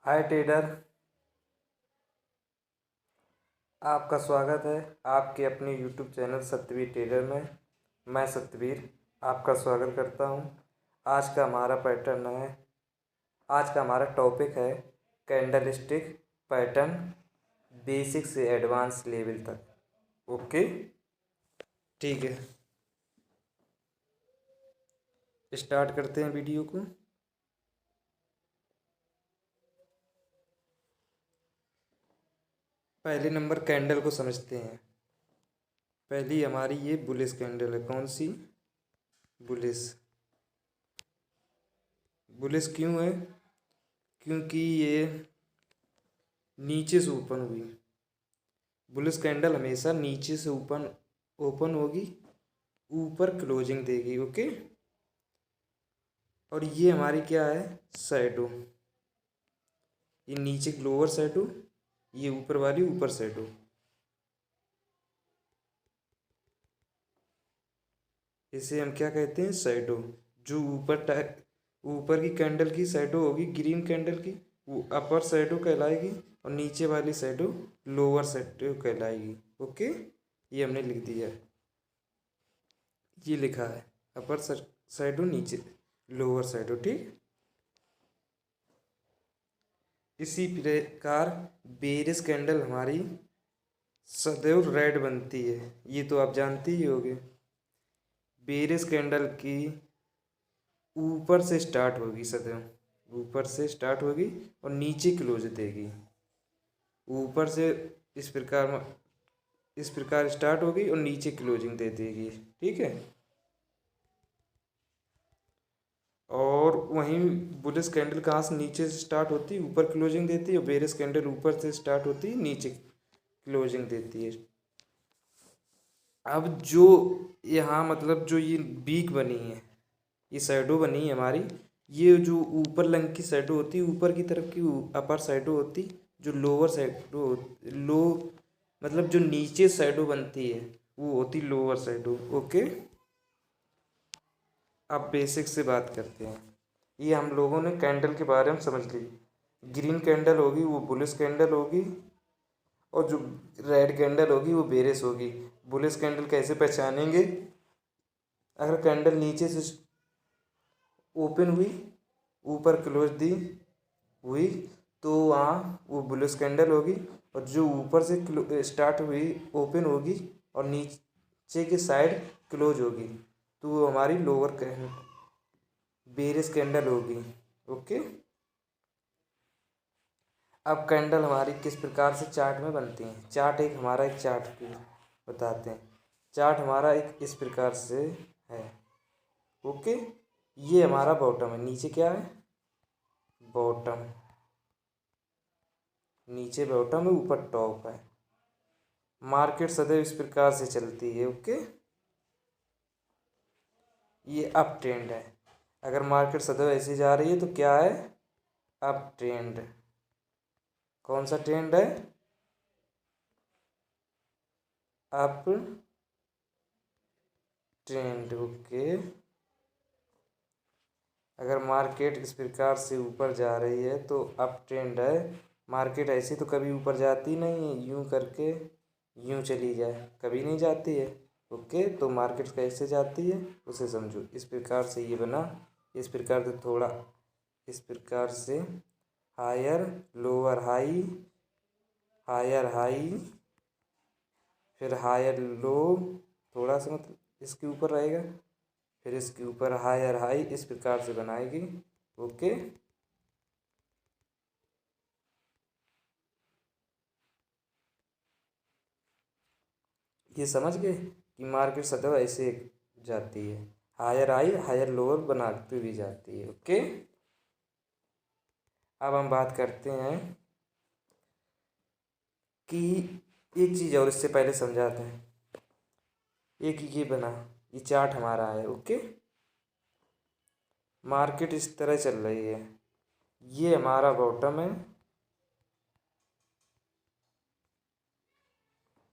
हाय trader. आपका स्वागत है आपके अपने यूट्यूब चैनल सत्यवीर ट्रेडर में। मैं सत्यवीर आपका स्वागत करता हूं। आज का हमारा पैटर्न है, आज का हमारा टॉपिक है कैंडलस्टिक पैटर्न, बेसिक से एडवांस लेवल तक। ओके, ठीक है, स्टार्ट करते हैं वीडियो को। पहले नंबर कैंडल को समझते हैं। पहली हमारी ये बुलिश कैंडल है। कौन सी? बुलिश। बुलिश क्यों है? क्योंकि ये नीचे से ओपन हुई। बुलिश कैंडल हमेशा नीचे से ओपन ओपन होगी, ऊपर क्लोजिंग देगी। ओके, और ये हमारी क्या है? शैडो। ये नीचे लोअर शैडो, ये ऊपर वाली ऊपर शैडो। इसे हम क्या कहते हैं? शैडो। जो ऊपर की कैंडल की शैडो होगी ग्रीन कैंडल की, वो अपर शैडो कहलाएगी, और नीचे वाली शैडो लोअर शैडो कहलाएगी। ओके, ये हमने लिख दिया है, ये लिखा है अपर शैडो, नीचे लोअर शैडो। ठीक, इसी प्रकार बेरिस कैंडल हमारी सदैव रेड बनती है, ये तो आप जानते ही होंगे। बेरिस कैंडल की ऊपर से स्टार्ट होगी, सदैव ऊपर से स्टार्ट होगी और नीचे क्लोज देगी। ऊपर से इस प्रकार स्टार्ट होगी और नीचे क्लोजिंग दे देगी। ठीक है, और वहीं बुलिश कैंडल कहाँ से नीचे से स्टार्ट होती है, ऊपर क्लोजिंग देती है, और बेरिस कैंडल ऊपर से स्टार्ट होती है, नीचे क्लोजिंग देती है। अब जो यहाँ मतलब जो ये बीक बनी है, ये शैडो बनी है हमारी, ये जो ऊपर लंग की शैडो होती है, ऊपर की तरफ की अपर शैडो होती, जो लोअर शैडो लो मतलब जो नीचे शैडो बनती है वो होती लोअर शैडो। ओके, अब बेसिक से बात करते हैं। ये हम लोगों ने कैंडल के बारे में समझ ली। ग्रीन कैंडल होगी वो बुलिश कैंडल होगी, और जो रेड कैंडल होगी वो बेरिश होगी। बुलिश कैंडल कैसे पहचानेंगे? अगर कैंडल नीचे से ओपन हुई, ऊपर क्लोज दी हुई, तो वहाँ वो बुलिश कैंडल होगी। और जो ऊपर से स्टार्ट हुई ओपन होगी और नीचे की साइड क्लोज होगी, तो वो हमारी लोअर बेरिश कैंडल होगी। ओके, अब कैंडल हमारी किस प्रकार से चार्ट में बनती हैं। चार्ट एक चार्ट की बताते हैं। चार्ट हमारा एक इस प्रकार से है। ओके, ये हमारा बॉटम है, नीचे क्या है? बॉटम। नीचे बॉटम है, ऊपर टॉप है। मार्केट सदैव इस प्रकार से चलती है। ओके, ये अप ट्रेंड है। अगर मार्केट सदैव ऐसे जा रही है तो क्या है? Up trend. कौन सा ट्रेंड है? Up trend. ओके, अगर मार्केट इस प्रकार से ऊपर जा रही है तो अप ट्रेंड है। मार्केट ऐसे तो कभी ऊपर जाती नहीं है, यूं करके यूं चली जाए कभी नहीं जाती है। ओके, तो मार्केट कैसे जाती है उसे समझो। इस प्रकार से ये बना, इस प्रकार से थोड़ा इस प्रकार से higher lower high, higher high, फिर हायर लो, थोड़ा सा मतलब इसके ऊपर रहेगा, फिर इसके ऊपर हायर हाई, इस प्रकार से बनाएगी। ओके, ये समझ गए कि मार्केट सदैव ऐसे जाती है, हायर हाई हायर लोअर बनाती हुई जाती है। ओके, अब हम बात करते हैं कि एक चीज़ और इससे पहले समझाते हैं। एक ये बना, ये चार्ट हमारा है। ओके, मार्केट इस तरह चल रही है, ये हमारा बॉटम है,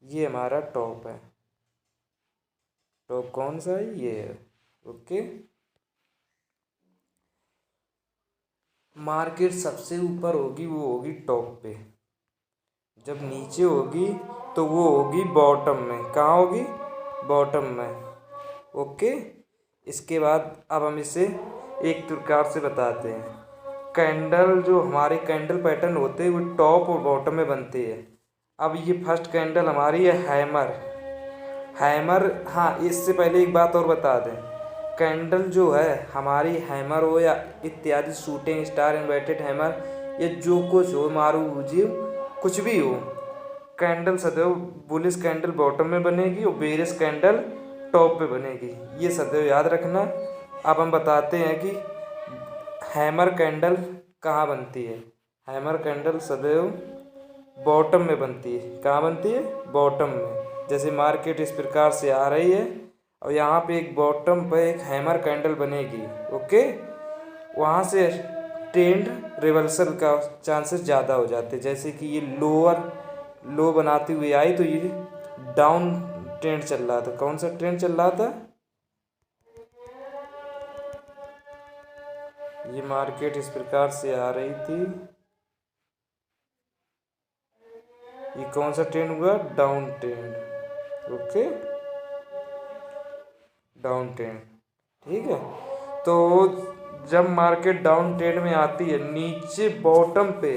ये हमारा टॉप है। टॉप कौन सा है? ये है। ओके, मार्केट सबसे ऊपर होगी वो होगी टॉप पे, जब नीचे होगी तो वो होगी बॉटम में। कहाँ होगी? बॉटम में। ओके। इसके बाद अब हम इसे एक प्रकार से बताते हैं। कैंडल जो हमारे कैंडल पैटर्न होते हैं वो टॉप और बॉटम में बनते हैं। अब ये फर्स्ट कैंडल हमारी है हैमर। हैमर, हाँ इससे पहले एक बात और बता दें, कैंडल जो है हमारी हैमर हो या इत्यादि शूटिंग स्टार इन्वर्टेड हैमर, ये जो कुछ हो मारू भुजी कुछ भी हो, कैंडल सदैव बुलिश कैंडल बॉटम में बनेगी और बेरिश कैंडल टॉप पे बनेगी, ये सदैव याद रखना। अब हम बताते हैं कि हैमर कैंडल कहाँ बनती है। हैमर कैंडल सदैव बॉटम में बनती है। कहाँ बनती है? बॉटम में। जैसे मार्केट इस प्रकार से आ रही है और यहाँ पे एक बॉटम पे एक हैमर कैंडल बनेगी। ओके। वहाँ से ट्रेंड रिवर्सल का चांसेस ज़्यादा हो जाते हैं। जैसे कि ये लोअर लो बनाती हुई आई तो ये डाउन ट्रेंड चल रहा था। कौन सा ट्रेंड चल रहा था? ये मार्केट इस प्रकार से आ रही थी, ये कौन सा ट्रेंड हुआ? Down trend. Okay, down trend. ठीक है। तो जब मार्केट डाउन ट्रेंड में आती है, नीचे बॉटम पे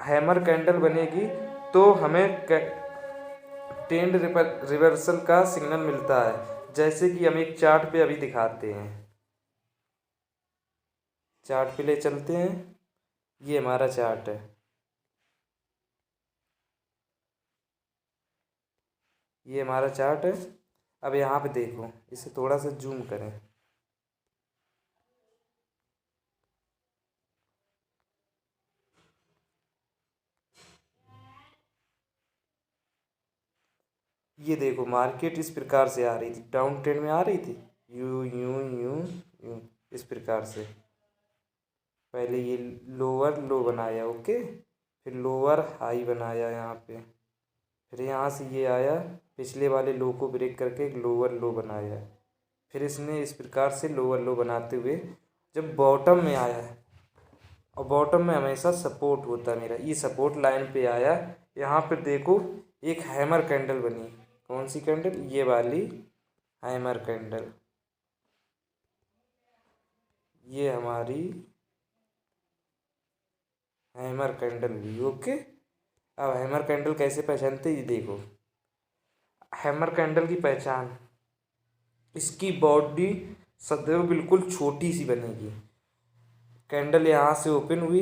हैमर कैंडल बनेगी तो हमें ट्रेंड रिवर्सल का सिग्नल मिलता है। जैसे कि हम एक चार्ट पे अभी दिखाते हैं, चार्ट पे ले चलते हैं। ये हमारा चार्ट है, ये हमारा चार्ट है। अब यहाँ पे देखो, इसे थोड़ा सा जूम करें। ये देखो मार्केट इस प्रकार से आ रही थी, डाउन ट्रेंड में आ रही थी, यू यू यू यू इस प्रकार से। पहले ये लोअर लो बनाया, ओके, फिर लोअर हाई बनाया यहाँ पे, फिर यहाँ से ये आया, पिछले वाले लो को ब्रेक करके एक लोअर लो बनाया, फिर इसने इस प्रकार से लोअर लो बनाते हुए जब बॉटम में आया है, और बॉटम में हमेशा सपोर्ट होता है मेरा, ये सपोर्ट लाइन पे आया। यहाँ पे देखो एक हैमर कैंडल बनी। कौन सी कैंडल? ये वाली हैमर कैंडल, ये हमारी हैमर कैंडल भी। ओके। अब हैमर कैंडल कैसे पहचानते, ये देखो। हैमर कैंडल की पहचान, इसकी बॉडी सदैव बिल्कुल छोटी सी बनेगी। कैंडल यहाँ से ओपन हुई,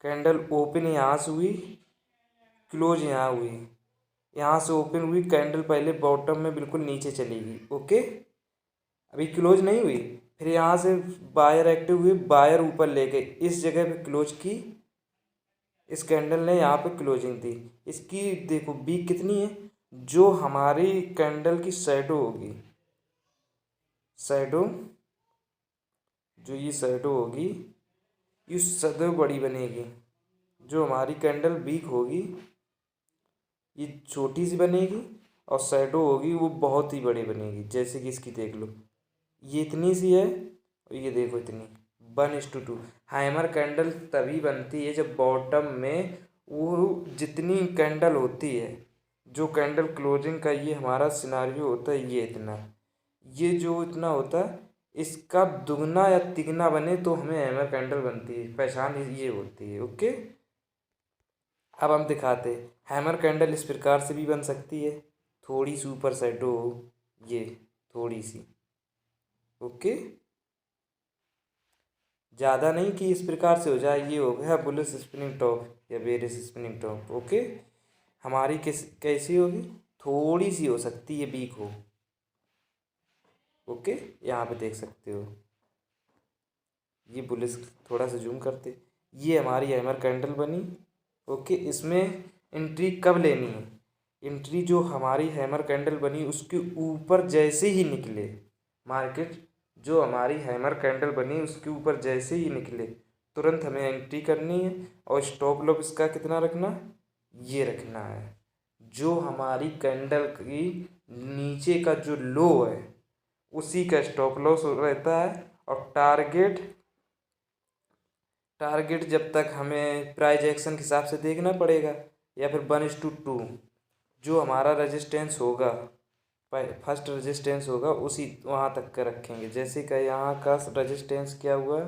कैंडल ओपन यहाँ से हुई, क्लोज यहाँ हुई, यहाँ से ओपन हुई, कैंडल पहले बॉटम में बिल्कुल नीचे चलेगी। ओके, अभी क्लोज नहीं हुई, फिर यहाँ से बायर एक्टिव हुई, बायर ऊपर ले गए, इस जगह पे क्लोज की, इस कैंडल ने यहाँ पे क्लोजिंग दी। इसकी देखो बी कितनी है, जो हमारी कैंडल की शैडो होगी, शैडो, जो ये शैडो होगी ये सदैव बड़ी बनेगी। जो हमारी कैंडल वीक होगी ये छोटी सी बनेगी, और शैडो होगी वो बहुत ही बड़ी बनेगी। जैसे कि इसकी देख लो, ये इतनी सी है और ये देखो इतनी, 1:2। हैमर कैंडल तभी बनती है जब बॉटम में वो जितनी कैंडल होती है, जो कैंडल क्लोजिंग का ये हमारा सिनारियो होता है, ये इतना, ये जो इतना होता है इसका दुगना या तिगना बने तो हमें हैमर कैंडल बनती है। पहचान ये होती है। ओके। अब हम दिखाते, हैमर कैंडल इस प्रकार से भी बन सकती है, थोड़ी सी ऊपर शैडो हो, ये थोड़ी सी। ओके, ज़्यादा नहीं कि इस प्रकार से हो जाए, ये हो गया बुलिश स्पिनिंग टॉप या बेरिश स्पिनिंग टॉप। ओके, हमारी कैसी होगी, थोड़ी सी हो सकती है, वीक हो। ओके, यहाँ पे देख सकते हो, ये बुलिश, थोड़ा सा जूम करते, ये हमारी हैमर कैंडल बनी। ओके, इसमें एंट्री कब लेनी है, एंट्री जो हमारी हैमर कैंडल बनी उसके ऊपर जैसे ही निकले मार्केट, जो हमारी हैमर कैंडल बनी उसके ऊपर जैसे ही निकले तुरंत हमें एंट्री करनी है। और स्टॉप लॉस इसका कितना रखना, ये रखना है। जो हमारी कैंडल की नीचे का जो लो है उसी का स्टॉप लॉस रहता है, और टारगेट टारगेट जब तक हमें प्राइस एक्शन के हिसाब से देखना पड़ेगा, या फिर 1:2 जो हमारा रेजिस्टेंस होगा, फर्स्ट रेजिस्टेंस होगा उसी वहाँ तक का रखेंगे। जैसे कि यहाँ का रेजिस्टेंस क्या हुआ,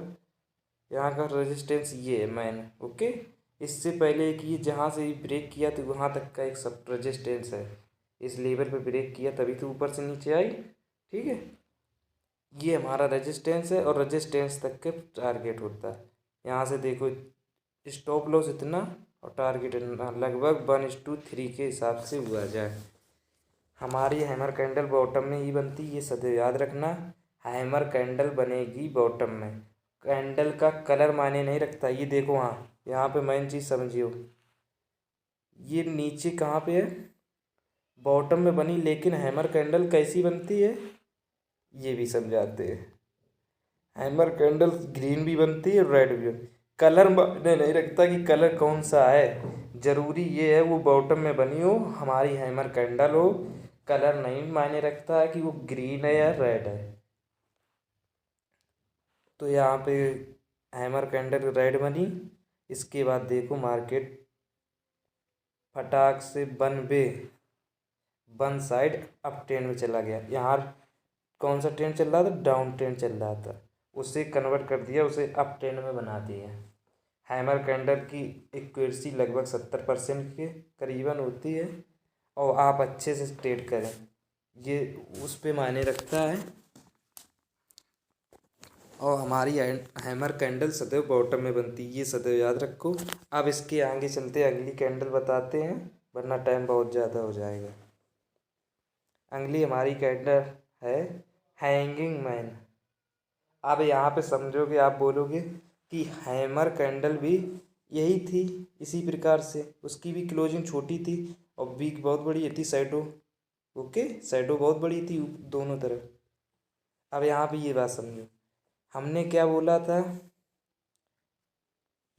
यहाँ का रेजिस्टेंस ये है मैन, ओके। इससे पहले कि ये जहाँ से ब्रेक किया तो वहाँ तक का एक सब रेजिस्टेंस है, इस लेवल पे ब्रेक किया तभी तो ऊपर से नीचे आई, ठीक है। ये हमारा रेजिस्टेंस है और रेजिस्टेंस तक के टारगेट होता है। यहाँ से देखो स्टॉप लॉस इतना और टारगेट इतना, लगभग 1:3 के हिसाब से हुआ जाए। हमारी हैमर कैंडल बॉटम में ही बनती है, ये सदैव याद रखना। हैमर कैंडल बनेगी बॉटम में, कैंडल का कलर मायने नहीं रखता। ये देखो यहाँ पे मेन चीज़ समझियो, ये नीचे कहाँ पे है, बॉटम में बनी, लेकिन हैमर कैंडल कैसी बनती है ये भी समझाते हैं। हैमर कैंडल ग्रीन भी बनती है, रेड भी बनती है। कलर मायने नहीं रखता कि कलर कौन सा है, जरूरी ये है वो बॉटम में बनी हो, हमारी हैमर कैंडल हो। कलर नहीं मायने रखता है कि वो ग्रीन है या रेड है। तो यहाँ पे हैमर कैंडल रेड बनी, इसके बाद देखो मार्केट फटाक से वन साइड अप ट्रेंड में चला गया। यहाँ कौन सा ट्रेंड चल रहा था, डाउन ट्रेंड चल रहा था, उसे कन्वर्ट कर दिया, उसे अप ट्रेंड में बना दिया। हैमर कैंडल की एक्यूरेसी लगभग 70% के करीबन होती है, और आप अच्छे से ट्रेड करें, ये उस पे मायने रखता है। और हमारी हैमर कैंडल सदैव बॉटम में बनती है, ये सदैव याद रखो। अब इसके आगे चलते अगली कैंडल बताते हैं, वरना टाइम बहुत ज़्यादा हो जाएगा। अगली हमारी कैंडल है हैंगिंग मैन। अब यहाँ पे समझोगे, आप बोलोगे कि हैमर कैंडल भी यही थी, इसी प्रकार से उसकी भी क्लोजिंग छोटी थी और वीक बहुत बड़ी थी, शैडो, ओके, शैडो बहुत बड़ी थी दोनों तरफ। अब यहाँ पे ये बात समझो, हमने क्या बोला था,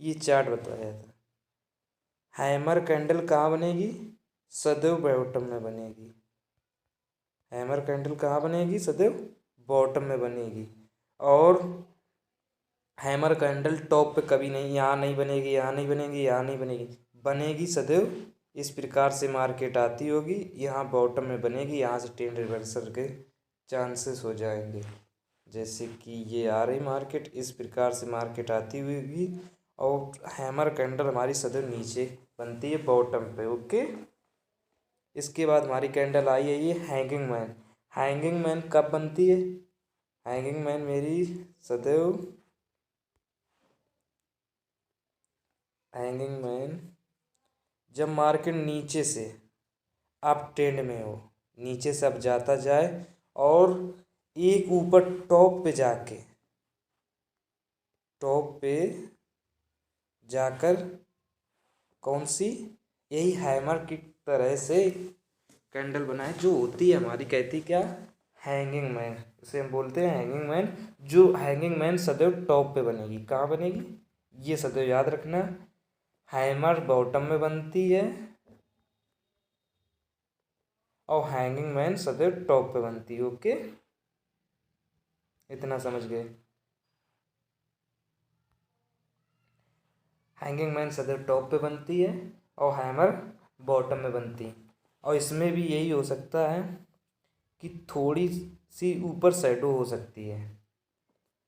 ये चार्ट बताया था, हैमर कैंडल कहाँ बनेगी, सदैव बॉटम में बनेगी। हैमर कैंडल कहाँ बनेगी, सदैव बॉटम में बनेगी। और हैमर कैंडल टॉप पे कभी नहीं, यहाँ नहीं बनेगी, यहाँ नहीं बनेगी, यहाँ नहीं बनेगी, बनेगी सदैव इस प्रकार से मार्केट आती होगी, यहाँ बॉटम में बनेगी, यहाँ से ट्रेंड रिवर्सल के चांसेस हो जाएंगे। जैसे कि ये आ रही मार्केट, इस प्रकार से मार्केट आती हुई होगी, और हैमर कैंडल हमारी सदैव नीचे बनती है बॉटम पे, ओके। इसके बाद हमारी कैंडल आई है ये हैंगिंग मैन। हैंगिंग मैन कब बनती है, हैंगिंग मैन मेरी सदैव, हैंगिंग मैन जब मार्केट नीचे से अप ट्रेंड में हो, नीचे से अब जाता जाए और एक ऊपर टॉप पे जाके, टॉप पे जाकर कौन सी, यही हैमर की तरह से कैंडल बनाए, जो होती है हमारी, कहती क्या, हैंगिंग मैन, इसे हम बोलते हैं हैंगिंग मैन। जो हैंगिंग मैन सदैव टॉप पे बनेगी, कहाँ बनेगी, ये सदैव याद रखना, हैमर बॉटम में बनती है और हैंगिंग मैन सदैव टॉप पे बनती है, ओके, इतना समझ गए। हैंगिंग मैन सदैव टॉप पे बनती है और हैमर बॉटम में बनती है। और इसमें भी यही हो सकता है कि थोड़ी सी ऊपर शैडो हो सकती है,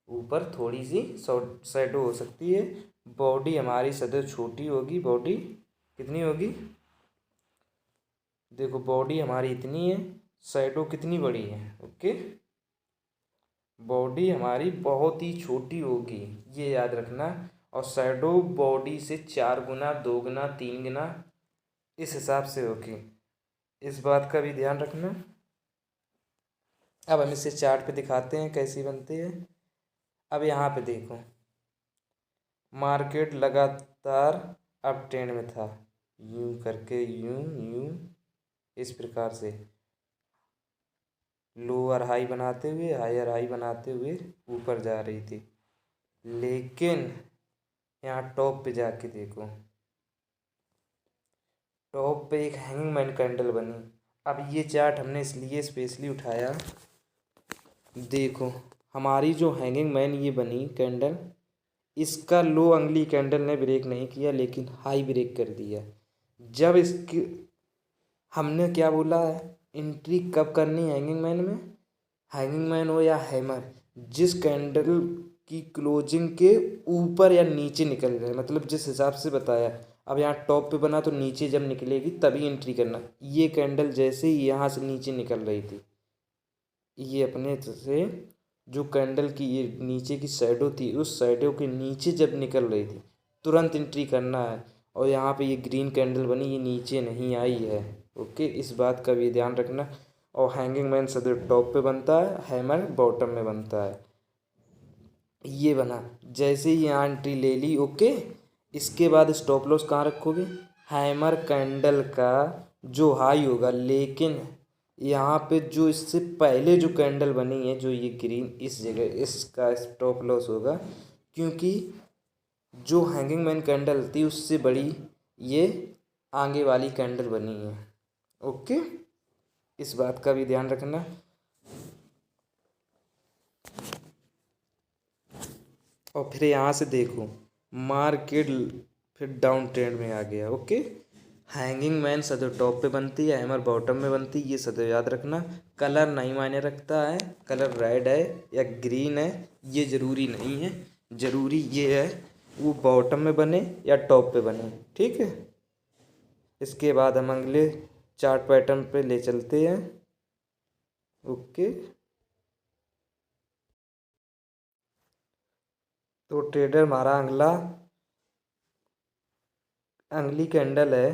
ऊपर थोड़ी सी शैडो हो सकती है। बॉडी हमारी सदैव छोटी होगी, बॉडी कितनी होगी, देखो बॉडी हमारी इतनी है, शैडो कितनी बड़ी है, ओके, बॉडी हमारी बहुत ही छोटी होगी, ये याद रखना। और शैडो बॉडी से 4 गुना, 2 गुना, 3 गुना इस हिसाब से होगी, इस बात का भी ध्यान रखना। अब हम इसे चार्ट पे दिखाते हैं कैसी बनती है। अब यहाँ पे देखो, मार्केट लगातार अप ट्रेंड में था, यूं करके, यूं इस प्रकार से लोअर हाई बनाते हुए, हायर हाई बनाते हुए ऊपर जा रही थी। लेकिन यहाँ टॉप पे जाके देखो, टॉप पे एक हैंगिंग मैन कैंडल बनी। अब ये चार्ट हमने इसलिए स्पेशली उठाया, देखो हमारी जो हैंगिंग मैन ये बनी कैंडल, इसका लो अंगली कैंडल ने ब्रेक नहीं किया लेकिन हाई ब्रेक कर दिया। जब इसकी हमने क्या बोला है, एंट्री कब करनी है हैंगिंग मैन में, हैंगिंग मैन हो या हैमर, जिस कैंडल की क्लोजिंग के ऊपर या नीचे निकल रहे, मतलब जिस हिसाब से बताया। अब यहाँ टॉप पे बना तो नीचे जब निकलेगी तभी एंट्री करना। ये कैंडल जैसे ही यहाँ से नीचे निकल रही थी, ये अपने से जो कैंडल की ये नीचे की शैडो थी, उस शैडो के नीचे जब निकल रही थी तुरंत एंट्री करना है। और यहाँ पे ये ग्रीन कैंडल बनी, ये नीचे नहीं आई है। ओके, इस बात का भी ध्यान रखना। और हैंगिंग मैन सदैव टॉप पे बनता है, हैमर बॉटम में बनता है। ये बना, जैसे ही यहाँ एंट्री ले ली। ओके, इसके बाद स्टॉप लॉस कहाँ रखोगे, हैमर कैंडल का जो हाई होगा, लेकिन यहाँ पे जो इससे पहले जो कैंडल बनी है, जो ये ग्रीन, इस जगह इसका स्टॉप लॉस होगा, क्योंकि जो हैंगिंग मैन कैंडल थी उससे बड़ी ये आगे वाली कैंडल बनी है। ओके, इस बात का भी ध्यान रखना। और फिर यहाँ से देखो मार्केट फिर डाउन ट्रेंड में आ गया। ओके, हैंगिंग मैन सदैव टॉप पे बनती है, हैमर बॉटम में बनती है, ये सदैव याद रखना। कलर नहीं मायने रखता है, कलर रेड है या ग्रीन है ये ज़रूरी नहीं है, ज़रूरी ये है वो बॉटम में बने या टॉप पे बने। ठीक है, इसके बाद हम अगले चार्ट पैटर्न पे ले चलते हैं। ओके, तो ट्रेडर हमारा अगली कैंडल है,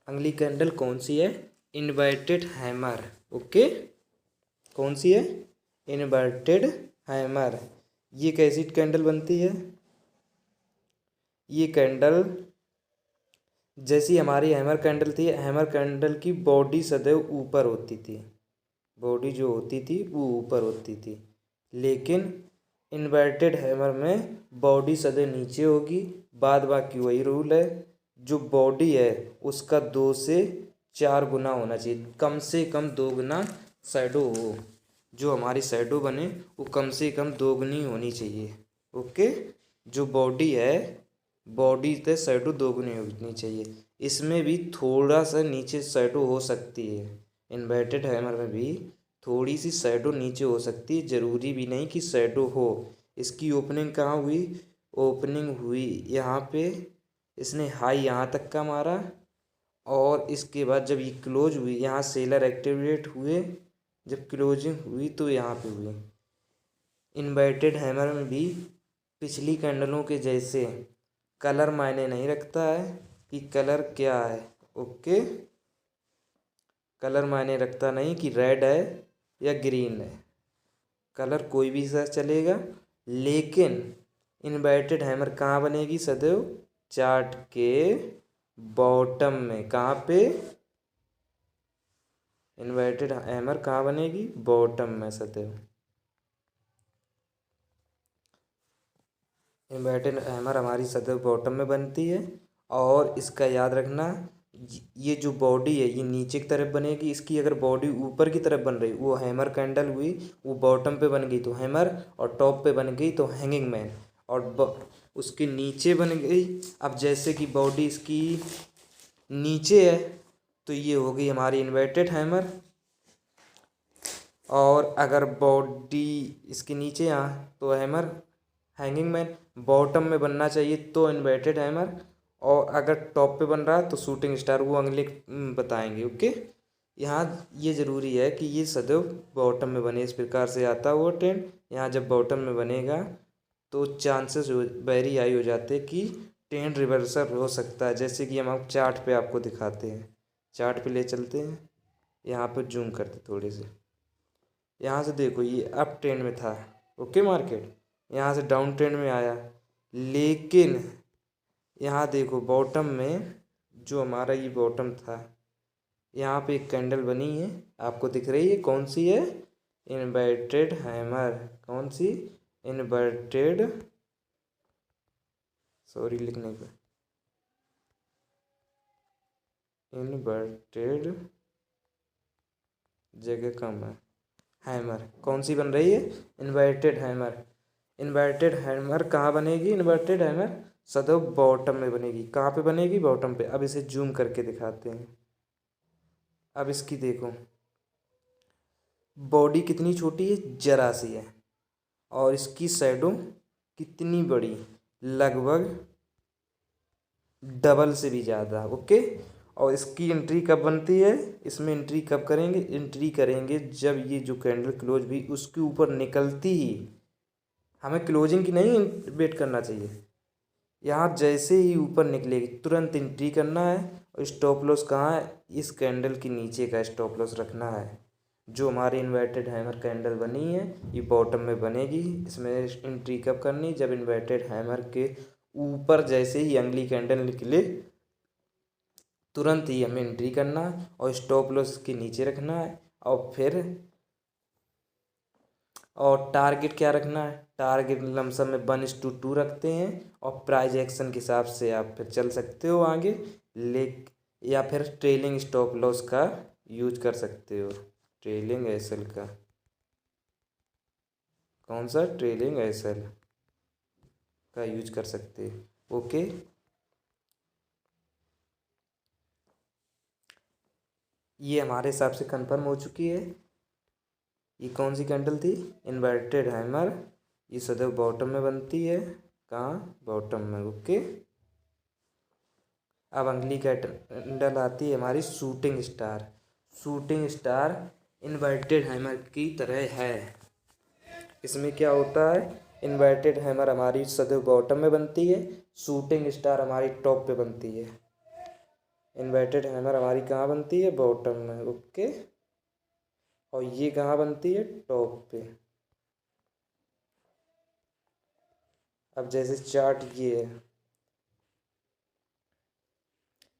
अगली कैंडल कौन सी है, इन्वर्टेड हैमर। ओके, कौन सी है, इन्वर्टेड हैमर। ये कैसी कैंडल बनती है, ये कैंडल जैसी हमारी हैमर कैंडल थी, हैमर कैंडल की बॉडी सदैव ऊपर होती थी, बॉडी जो होती थी वो ऊपर होती थी, लेकिन इन्वर्टेड हैमर में बॉडी सदैव नीचे होगी। बाद बाकी वही रूल है, जो बॉडी है उसका 2 से 4 गुना होना चाहिए, कम से कम 2 गुना शैडो हो, जो हमारी शैडो बने वो कम से कम 2 गुनी होनी चाहिए। ओके, जो बॉडी है, बॉडी से शैडो 2 गुनी होनी चाहिए। इसमें भी थोड़ा सा नीचे शैडो हो सकती है, इन्वर्टेड हैमर में भी थोड़ी सी शैडो नीचे हो सकती है, ज़रूरी भी नहीं कि शैडो हो। इसकी ओपनिंग कहाँ हुई, ओपनिंग हुई यहाँ पे, इसने हाई यहाँ तक का मारा, और इसके बाद जब ये क्लोज हुई, यहाँ सेलर एक्टिवेट हुए, जब क्लोजिंग हुई तो यहाँ पे हुई। इन्वर्टेड हैमर में भी पिछली कैंडलों के जैसे कलर मायने नहीं रखता है कि कलर क्या है। ओके, कलर मायने रखता नहीं कि रेड है या ग्रीन है, कलर कोई भी सा चलेगा। लेकिन इन्वर्टेड हैमर कहाँ बनेगी सदैव, चार्ट के बॉटम में। कहाँ पे, इन्वर्टेड हैमर कहाँ बनेगी, बॉटम में सदैव। इन्वर्टेड हैमर हमारी सदैव बॉटम में बनती है। और इसका याद रखना, ये जो बॉडी है ये नीचे की तरफ बनेगी, इसकी अगर बॉडी ऊपर की तरफ बन रही, वो हैमर कैंडल हुई, वो बॉटम पे बन गई तो हैमर, और टॉप पे बन गई तो हैंगिंग मैन, और उसके नीचे बन गई। अब जैसे कि बॉडी इसकी नीचे है तो ये हो गई हमारी इन्वर्टेड हैमर, और अगर बॉडी इसके नीचे यहाँ तो हैमर, हैंगिंग मैन। बॉटम में बनना चाहिए तो इन्वर्टेड हैमर, और अगर टॉप पे बन रहा है तो शूटिंग स्टार, वो अगले बताएंगे। ओके, यहाँ ये ज़रूरी है कि ये सदैव बॉटम में बने, इस प्रकार से आता हुआ ट्रेंड यहाँ जब बॉटम में बनेगा तो चांसेस वेरी हाई हो जाते हैं कि ट्रेंड रिवर्सल हो सकता है। जैसे कि हम चार्ट पे आपको दिखाते हैं, चार्ट पे ले चलते हैं, यहाँ पर जूम करते थोड़े से। यहाँ से देखो ये अप ट्रेंड में था, ओके, मार्केट यहाँ से डाउन ट्रेंड में आया, लेकिन यहाँ देखो बॉटम में, जो हमारा ये बॉटम था, यहाँ पे एक कैंडल बनी है, आपको दिख रही है, कौन सी है, इन्वर्टेड हैमर। कौन सी, इन्वर्टेड, सॉरी लिखने पे, इन्वर्टेड जगह कम है, हैमर। कौन सी बन रही है, इन्वर्टेड हैमर। इन्वर्टेड हैमर कहाँ बनेगी? इन्वर्टेड हैमर सदैव बॉटम में बनेगी। कहाँ पे बनेगी? बॉटम पे। अब इसे जूम करके दिखाते हैं। अब इसकी देखो, बॉडी कितनी छोटी है? जरा सी है। और इसकी शैडो कितनी बड़ी? लगभग डबल से भी ज़्यादा। ओके। और इसकी एंट्री कब बनती है? इसमें एंट्री कब करेंगे? एंट्री करेंगे जब ये जो कैंडल क्लोज भी उसके ऊपर निकलती ही, हमें क्लोजिंग की नहीं वेट करना चाहिए, यहाँ जैसे ही ऊपर निकलेगी तुरंत एंट्री करना है। और स्टॉप लॉस कहाँ है? इस कैंडल के नीचे का स्टॉप लॉस रखना है। जो हमारी इन्वर्टेड हैमर कैंडल बनी है ये बॉटम में बनेगी। इसमें एंट्री कब करनी? जब इन्वर्टेड हैमर के ऊपर जैसे ही अगली कैंडल निकले तुरंत ही हमें एंट्री करना है और स्टॉप लॉस के नीचे रखना है। और टारगेट क्या रखना है? टारगेट लमसम में 1:2 रखते हैं। और प्राइज एक्शन के हिसाब से आप फिर चल सकते हो आगे, या फिर ट्रेलिंग स्टॉप लॉस का यूज कर सकते हो। ट्रेलिंग एसएल का, कौन सा? ट्रेलिंग एसएल का यूज कर सकते हो। ओके। ये हमारे हिसाब से कंफर्म हो चुकी है। ये कौन सी कैंडल थी? Inverted hammer. ये सदैव बॉटम में बनती है। कहाँ? बॉटम में। ओके। अब अगली कैंडल आती है हमारी shooting star. Shooting star inverted hammer की तरह है। इसमें क्या होता है? इन्वर्टेड हैमर हमारी सदैव बॉटम में बनती है, शूटिंग स्टार हमारी टॉप पे बनती है। इन्वर्टेड हैमर हमारी कहाँ बनती है? बॉटम में। ओके। और ये कहाँ बनती है? टॉप पे। अब जैसे चार्ट ये है,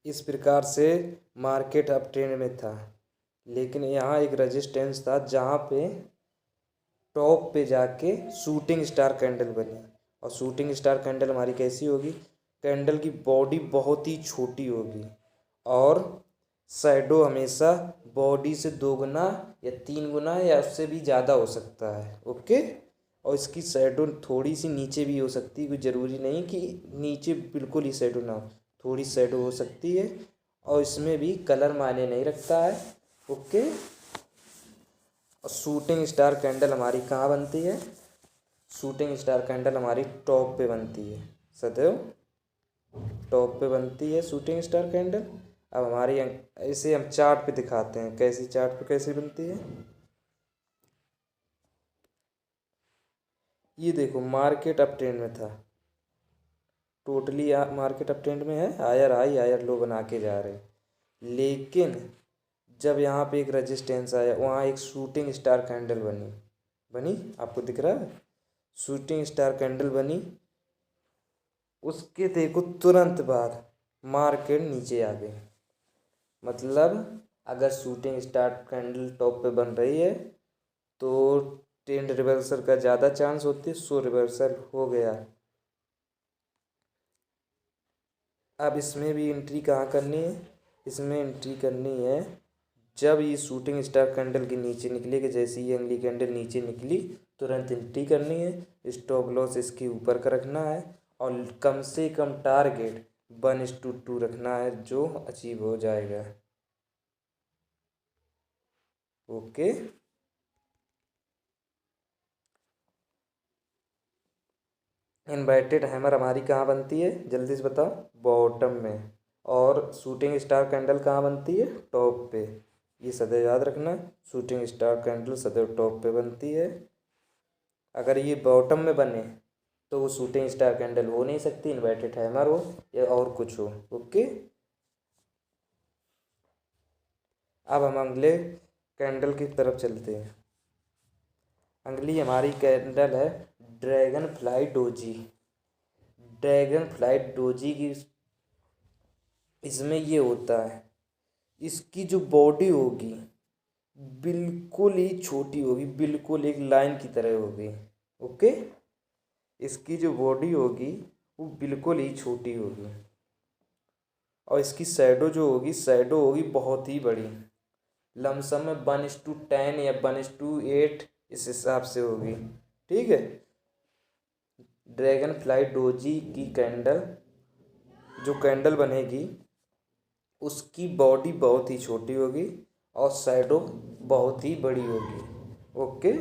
इस प्रकार से मार्केट अप ट्रेंड में था, लेकिन यहाँ एक रेजिस्टेंस था जहाँ पे टॉप पे जाके शूटिंग स्टार कैंडल बनी। और शूटिंग स्टार कैंडल हमारी कैसी होगी? कैंडल की बॉडी बहुत ही छोटी होगी और शैडो हमेशा बॉडी से 2 गुना या 3 गुना या उससे भी ज़्यादा हो सकता है। ओके। और इसकी शैडो थोड़ी सी नीचे भी हो सकती है, कोई ज़रूरी नहीं कि नीचे बिल्कुल ही शैडो ना हो, थोड़ी शैडो हो सकती है। और इसमें भी कलर मायने नहीं रखता है। ओके। और शूटिंग स्टार कैंडल हमारी कहाँ बनती है? शूटिंग स्टार कैंडल हमारी टॉप पे बनती है, सदैव टॉप पे बनती है शूटिंग स्टार कैंडल। अब हमारी इसे हम चार्ट पे दिखाते हैं, कैसी चार्ट पे कैसी बनती है। ये देखो, मार्केट अप ट्रेंड में था, टोटली मार्केट अप ट्रेंड में है, हायर हाई हायर लो बना के जा रहे हैं। लेकिन जब यहाँ पे एक रेजिस्टेंस आया, वहाँ एक शूटिंग स्टार कैंडल बनी। बनी, आपको दिख रहा है? शूटिंग स्टार कैंडल बनी, उसके देखो तुरंत बाद मार्केट नीचे आ गई। मतलब अगर शूटिंग स्टार कैंडल टॉप पे बन रही है तो ट्रेंड रिवर्सल का ज़्यादा चांस होती है। सो रिवर्सल हो गया। अब इसमें भी एंट्री कहाँ करनी है? इसमें एंट्री करनी है जब ये शूटिंग स्टार कैंडल के नीचे निकलेगी। जैसे ही अगली कैंडल नीचे निकली तुरंत एंट्री करनी है। स्टॉप लॉस इसके ऊपर का रखना है और कम से कम टारगेट 1:2 रखना है, जो अचीव हो जाएगा। ओके। इन्वर्टेड हैमर हमारी कहाँ बनती है? जल्दी से बताओ। बॉटम में। और शूटिंग स्टार कैंडल कहाँ बनती है? टॉप पे। ये सदैव याद रखना, शूटिंग स्टार कैंडल सदैव टॉप पे बनती है। अगर ये बॉटम में बने तो वो शूटिंग स्टार कैंडल हो नहीं सकती, इन्वर्टेड हैमर हो या और कुछ हो। ओके। अब हम अगले कैंडल की तरफ चलते हैं। अगली हमारी कैंडल है dragon fly doji. Dragon fly doji की, इसमें ये होता है, इसकी जो बॉडी होगी बिल्कुल ही छोटी होगी, बिल्कुल एक लाइन की तरह होगी। ओके। इसकी जो बॉडी होगी वो बिल्कुल ही छोटी होगी और इसकी शैडो जो होगी, शैडो होगी बहुत ही बड़ी, लमसम में 1:10 या 1:8 इस हिसाब से होगी। ठीक है। ड्रैगन फ्लाई डोजी की कैंडल, जो कैंडल बनेगी उसकी बॉडी बहुत ही छोटी होगी और शैडो बहुत ही बड़ी होगी। ओके,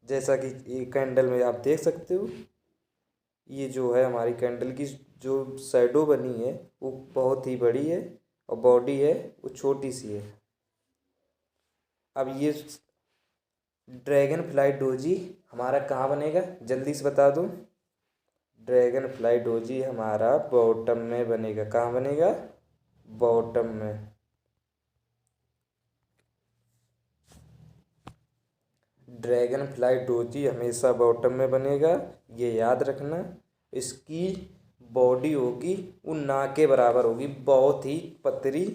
जैसा कि ये कैंडल में आप देख सकते हो, ये जो है हमारी कैंडल की जो शैडो बनी है वो बहुत ही बड़ी है और बॉडी है वो छोटी सी है। अब ये ड्रैगन फ्लाई डोजी हमारा कहाँ बनेगा, जल्दी से बता दो। ड्रैगन फ्लाई डोजी हमारा बॉटम में बनेगा। कहाँ बनेगा, बॉटम में। ड्रैगन फ्लाई डोजी हमेशा बॉटम में बनेगा, ये याद रखना। इसकी बॉडी होगी वो ना के बराबर होगी, बहुत ही पतली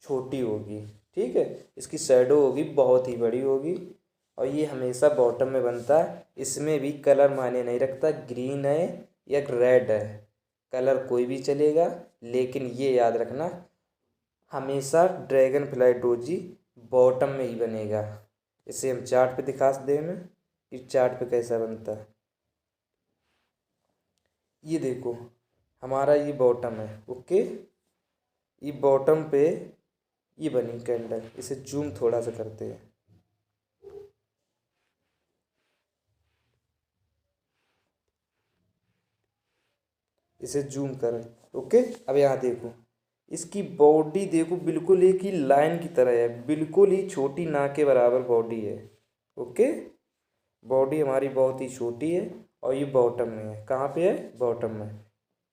छोटी होगी। ठीक है, इसकी शैडो होगी बहुत ही बड़ी होगी और ये हमेशा बॉटम में बनता है। इसमें भी कलर मायने नहीं रखता, ग्रीन है या रेड है, कलर कोई भी चलेगा, लेकिन ये याद रखना हमेशा ड्रैगन फ्लाई डोजी बॉटम में ही बनेगा। इसे हम चार्ट पे दिखा दें हमें कि चार्ट पे कैसा बनता है। ये देखो हमारा ये बॉटम है। ओके, ये बॉटम पे ये बनी कैंडल। इसे जूम थोड़ा सा करते हैं। इसे जूम कर। ओके, अब यहाँ देखो इसकी बॉडी देखो, बिल्कुल एक ही लाइन की तरह है, बिल्कुल ही छोटी ना के बराबर बॉडी है। ओके, बॉडी हमारी बहुत ही छोटी है और ये बॉटम में है। कहाँ पे है, बॉटम में।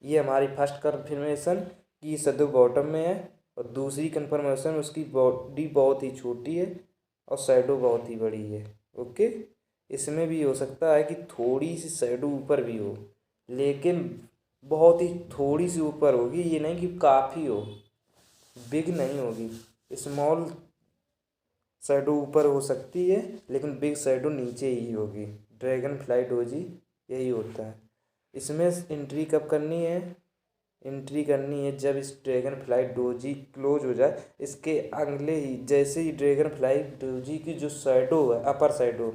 ये हमारी फर्स्ट कंफर्मेशन कि सदो बॉटम में है और दूसरी कंफर्मेशन उसकी बॉडी बहुत ही छोटी है और शैडो बहुत ही बड़ी है। ओके, इसमें भी हो सकता है कि थोड़ी सी शैडो ऊपर भी हो, लेकिन बहुत ही थोड़ी सी ऊपर होगी, ये नहीं कि काफ़ी हो, बिग नहीं होगी। स्मॉल शैडो ऊपर हो सकती है लेकिन बिग शैडो नीचे ही होगी। ड्रैगन फ्लाई डोजी यही होता है। इसमें एंट्री कब करनी है, एंट्री करनी है जब इस ड्रैगन फ्लाई डोजी क्लोज हो जाए। इसके अगले ही जैसे ही ड्रैगन फ्लाई डोजी की जो शैडो है, अपर शैडो,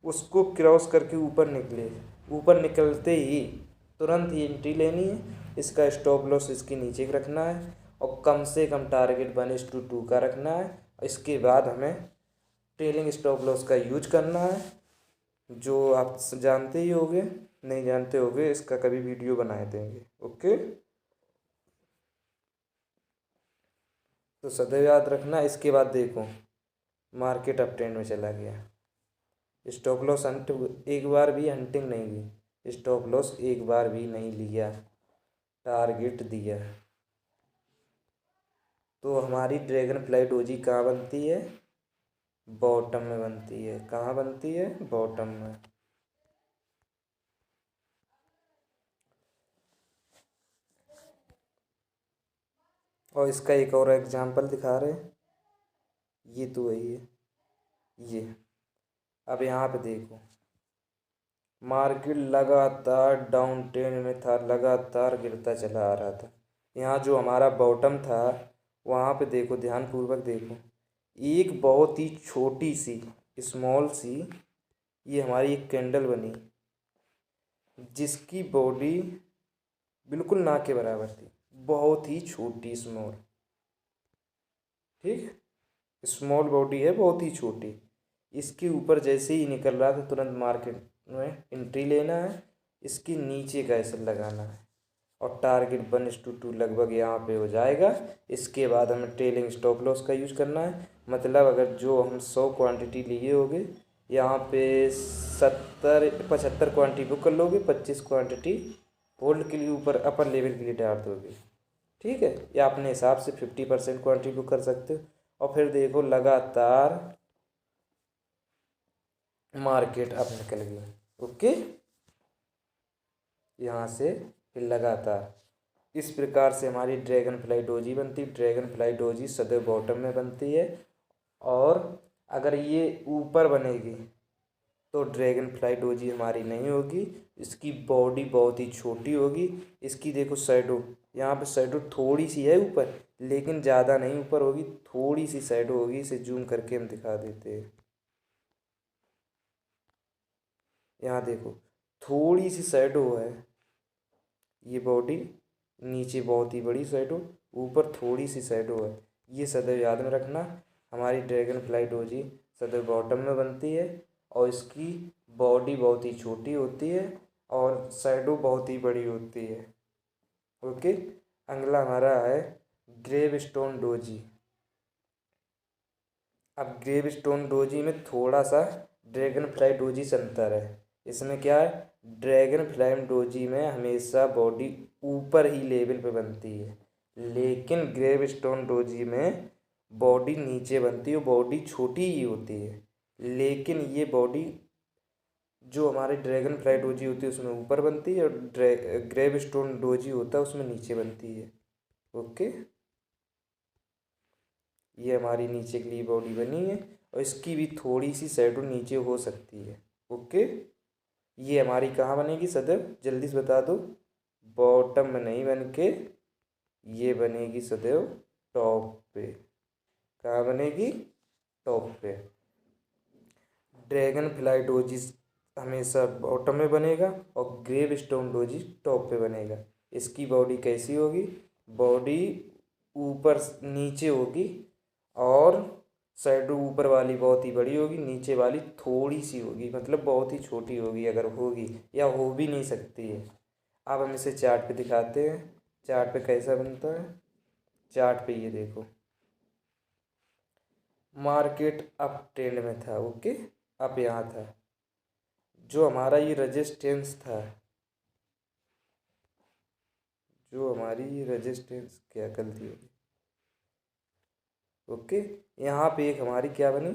उसको क्रॉस करके ऊपर निकले, ऊपर निकलते ही तुरंत ही एंट्री लेनी है। इसका स्टॉप लॉस इसके नीचे रखना है और कम से कम टारगेट 1:2 का रखना है। इसके बाद हमें ट्रेलिंग स्टॉप लॉस का यूज करना है, जो आप जानते ही होंगे, नहीं जानते होंगे इसका कभी वीडियो बनाए देंगे। ओके, तो सदैव याद रखना। इसके बाद देखो मार्केट अप ट्रेंड में चला गया, स्टॉप लॉस हंट एक बार भी हंटिंग नहीं हुई, स्टॉप लॉस एक बार भी नहीं लिया, टारगेट दिया। तो हमारी ड्रैगन फ्लाई डोजी कहाँ बनती है, बॉटम में बनती है। कहाँ बनती है, बॉटम में। और इसका एक और एग्जांपल दिखा रहे हैं, ये तो वही है ये। अब यहाँ पे देखो मार्केट लगातार डाउन ट्रेंड में था, लगातार गिरता चला आ रहा था। यहाँ जो हमारा बॉटम था वहाँ पे देखो, ध्यानपूर्वक देखो, एक बहुत ही छोटी सी स्मॉल सी ये हमारी एक कैंडल बनी, जिसकी बॉडी बिल्कुल ना के बराबर थी, बहुत ही छोटी स्मॉल। ठीक, स्मॉल बॉडी है, बहुत ही छोटी। इसके ऊपर जैसे ही निकल रहा था तुरंत मार्केट में एंट्री लेना है, इसके नीचे का ऐसे लगाना है और टारगेट 1:2 लगभग यहाँ पे हो जाएगा। इसके बाद हमें ट्रेलिंग स्टॉप लॉस का यूज करना है। मतलब अगर जो हम 100 क्वांटिटी लिए होगे, यहाँ पे 75 क्वांटिटी बुक कर लोगे, 25 क्वांटिटी होल्ड के लिए ऊपर अपर लेवल के लिए डाल दोगे। ठीक है, या अपने हिसाब से 50% क्वांटिटी बुक कर सकते हो। और फिर देखो लगातार मार्केट अप निकल गई। ओके, यहाँ से फिर लगातार इस प्रकार से हमारी ड्रैगन फ्लाई डोजी बनती है। ड्रैगन फ्लाई डोजी सदैव बॉटम में बनती है और अगर ये ऊपर बनेगी तो ड्रैगन फ्लाई डोजी हमारी नहीं होगी। इसकी बॉडी बहुत ही छोटी होगी। इसकी देखो शैडो, यहाँ पे शैडो थोड़ी सी है ऊपर, लेकिन ज़्यादा नहीं ऊपर होगी, थोड़ी सी शैडो होगी। इसे जूम करके हम दिखा देते हैं। यहाँ देखो थोड़ी सी शैडो है, ये बॉडी नीचे बहुत ही बड़ी शैडो, ऊपर थोड़ी सी शैडो है। ये सदैव याद में रखना। हमारी ड्रैगन फ्लाई डोजी सदैव बॉटम में बनती है और इसकी बॉडी बहुत ही छोटी होती है और शैडो बहुत ही बड़ी होती है। ओके, अगला हमारा है ग्रेव स्टोन डोजी। अब ग्रेव स्टोन डोजी में थोड़ा सा ड्रैगन फ्लाई डोजी से अंतर है। इसमें क्या है, ड्रैगन फ्लाई डोजी में हमेशा बॉडी ऊपर ही लेवल पे बनती है, लेकिन ग्रेव स्टोन डोजी में बॉडी नीचे बनती है, बॉडी छोटी ही होती है। लेकिन ये बॉडी जो हमारे ड्रैगन फ्लाई डोजी होती है उसमें ऊपर बनती है और ग्रेव स्टोन डोजी होता है उसमें नीचे बनती है। ओके, ये हमारी नीचे के लिए बॉडी बनी है और इसकी भी थोड़ी सी शैडो नीचे हो सकती है। ओके, ये हमारी कहाँ बनेगी सदैव, जल्दी से बता दो। बॉटम में नहीं बन के ये बनेगी सदैव टॉप पे। कहाँ बनेगी, टॉप पे। ड्रैगन फ्लाई डोजिस हमेशा बॉटम में बनेगा और ग्रेव स्टोन डोजिस टॉप पे बनेगा। इसकी बॉडी कैसी होगी, बॉडी ऊपर नीचे होगी और शैडो ऊपर वाली बहुत ही बड़ी होगी, नीचे वाली थोड़ी सी होगी, मतलब बहुत ही छोटी होगी अगर होगी, या हो भी नहीं सकती है। अब हम इसे चार्ट पे दिखाते हैं। चार्ट पे कैसा बनता है, चार्ट पे ये देखो, मार्केट अप ट्रेंड में था। ओके, अप यहाँ था, जो हमारा ये रेजिस्टेंस था, जो हमारी रेजिस्टेंस, क्या गलती होगी। ओके, यहाँ पे एक हमारी क्या बनी,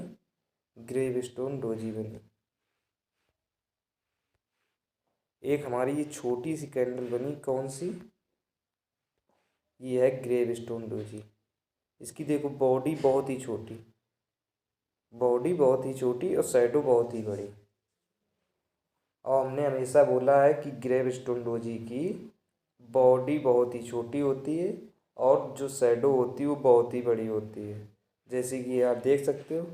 ग्रेव स्टोन डोजी बनी। एक हमारी ये छोटी सी कैंडल बनी, कौन सी, ये है ग्रेव स्टोन डोजी। इसकी देखो बॉडी बहुत ही छोटी, बॉडी बहुत ही छोटी और शैडो बहुत ही बड़ी। और हमने हमेशा बोला है कि ग्रेव स्टोन डोजी की बॉडी बहुत ही छोटी होती है और जो शैडो होती है वो बहुत ही बड़ी होती है। जैसे कि आप देख सकते हो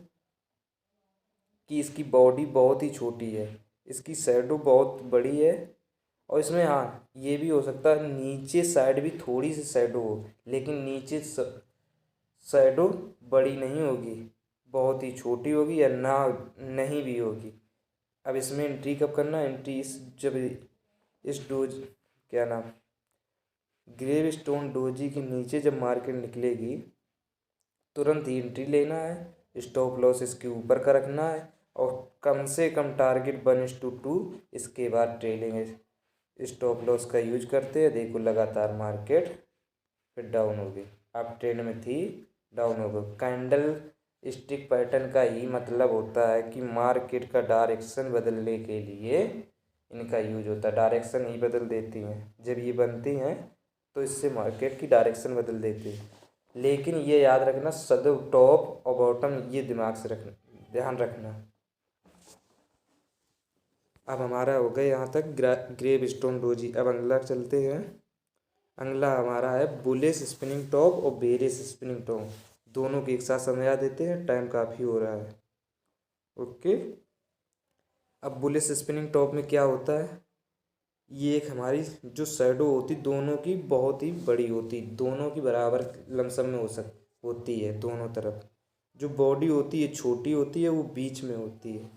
कि इसकी बॉडी बहुत ही छोटी है, इसकी शैडो बहुत बड़ी है और इसमें हाँ ये भी हो सकता है नीचे साइड भी थोड़ी सी शैडो हो, लेकिन नीचे शैडो बड़ी नहीं होगी, बहुत ही छोटी होगी या ना नहीं भी होगी। अब इसमें एंट्री कब करना, एंट्री जब इस डोज, क्या नाम, ग्रेव स्टोन डोजी के नीचे जब मार्केट निकलेगी तुरंत ही एंट्री लेना है। स्टॉप लॉस इसके ऊपर का रखना है और कम से कम टारगेट 1:2, इसके बाद ट्रेलिंग स्टॉप लॉस का यूज करते हैं। देखो लगातार मार्केट फिर डाउन हो गई, अब ट्रेंड में थी डाउन हो गई। कैंडल स्टिक पैटर्न का ही मतलब होता है कि मार्केट का डायरेक्शन बदलने के लिए इनका यूज होता है। डायरेक्शन ही बदल देती हैं, जब ये बनती हैं तो इससे मार्केट की डायरेक्शन बदल देती है। लेकिन ये याद रखना सदैव टॉप और बॉटम, ये दिमाग से रखना, ध्यान रखना। अब हमारा हो गया यहाँ तक ग्रेव स्टोन डोजी। अब अगला चलते हैं। अगला हमारा है बुलिश स्पिनिंग टॉप और बेरिश स्पिनिंग टॉप। दोनों की एक साथ समझा देते हैं, टाइम काफ़ी हो रहा है। ओके, अब बुलिश स्पिनिंग टॉप में क्या होता है, ये एक हमारी जो शैडो होती दोनों की बहुत ही बड़ी होती, दोनों की बराबर लमसम में होती है दोनों तरफ। जो बॉडी होती है छोटी होती है, वो बीच में होती है।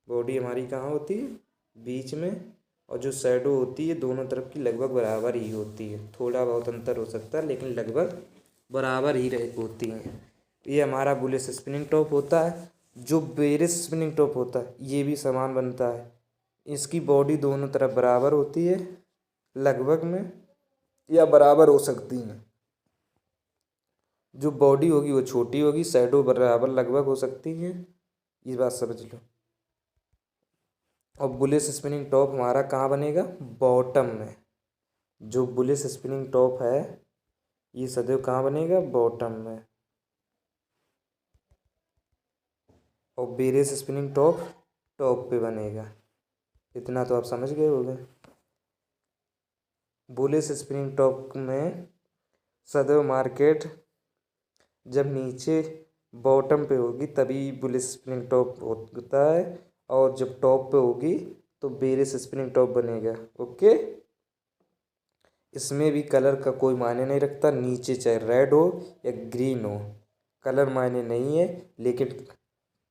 बॉडी हमारी कहाँ होती है, बीच में, और जो शैडो होती है दोनों तरफ की लगभग बराबर ही होती है। थोड़ा बहुत अंतर हो सकता है लेकिन लगभग बराबर ही होती हैं। ये हमारा बुलिश स्पिनिंग टॉप होता है। जो बेरिश स्पिनिंग टॉप होता है ये भी समान बनता है। इसकी बॉडी दोनों तरफ बराबर होती है लगभग में, या बराबर हो सकती हैं। जो बॉडी होगी वो छोटी होगी, शैडो बराबर लगभग हो सकती है, ये बात समझ लो। और बुलिश स्पिनिंग टॉप हमारा कहाँ बनेगा, बॉटम में। जो बुलिश स्पिनिंग टॉप है ये सदैव कहाँ बनेगा, बॉटम में। और बेरिश स्पिनिंग टॉप टॉप पे बनेगा। इतना तो आप समझ गए होंगे। बुलिश स्पिनिंग टॉप में सदैव मार्केट जब नीचे बॉटम पे होगी तभी बुलिश स्पिनिंग टॉप होता है, और जब टॉप पे होगी तो बेरिश स्पिनिंग टॉप बनेगा। ओके, इसमें भी कलर का कोई मायने नहीं रखता, नीचे चाहे रेड हो या ग्रीन हो, कलर मायने नहीं है, लेकिन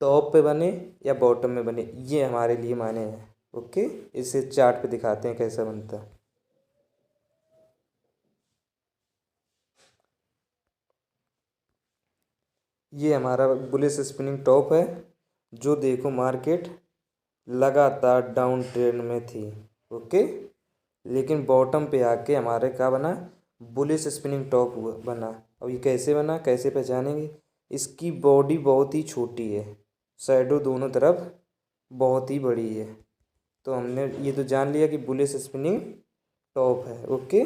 टॉप पे बने या बॉटम में बने ये हमारे लिए मायने हैं। ओके, इसे चार्ट पे दिखाते हैं कैसा बनता है। ये हमारा बुलिश स्पिनिंग टॉप है, जो देखो मार्केट लगातार डाउन ट्रेंड में थी। ओके, लेकिन बॉटम पे आके हमारे क्या बना, बुलिश स्पिनिंग टॉप बना। अब ये कैसे बना, कैसे पहचानेंगे, इसकी बॉडी बहुत ही छोटी है, शैडो दोनों तरफ बहुत ही बड़ी है, तो हमने ये तो जान लिया कि बुलिश स्पिनिंग टॉप है। ओके,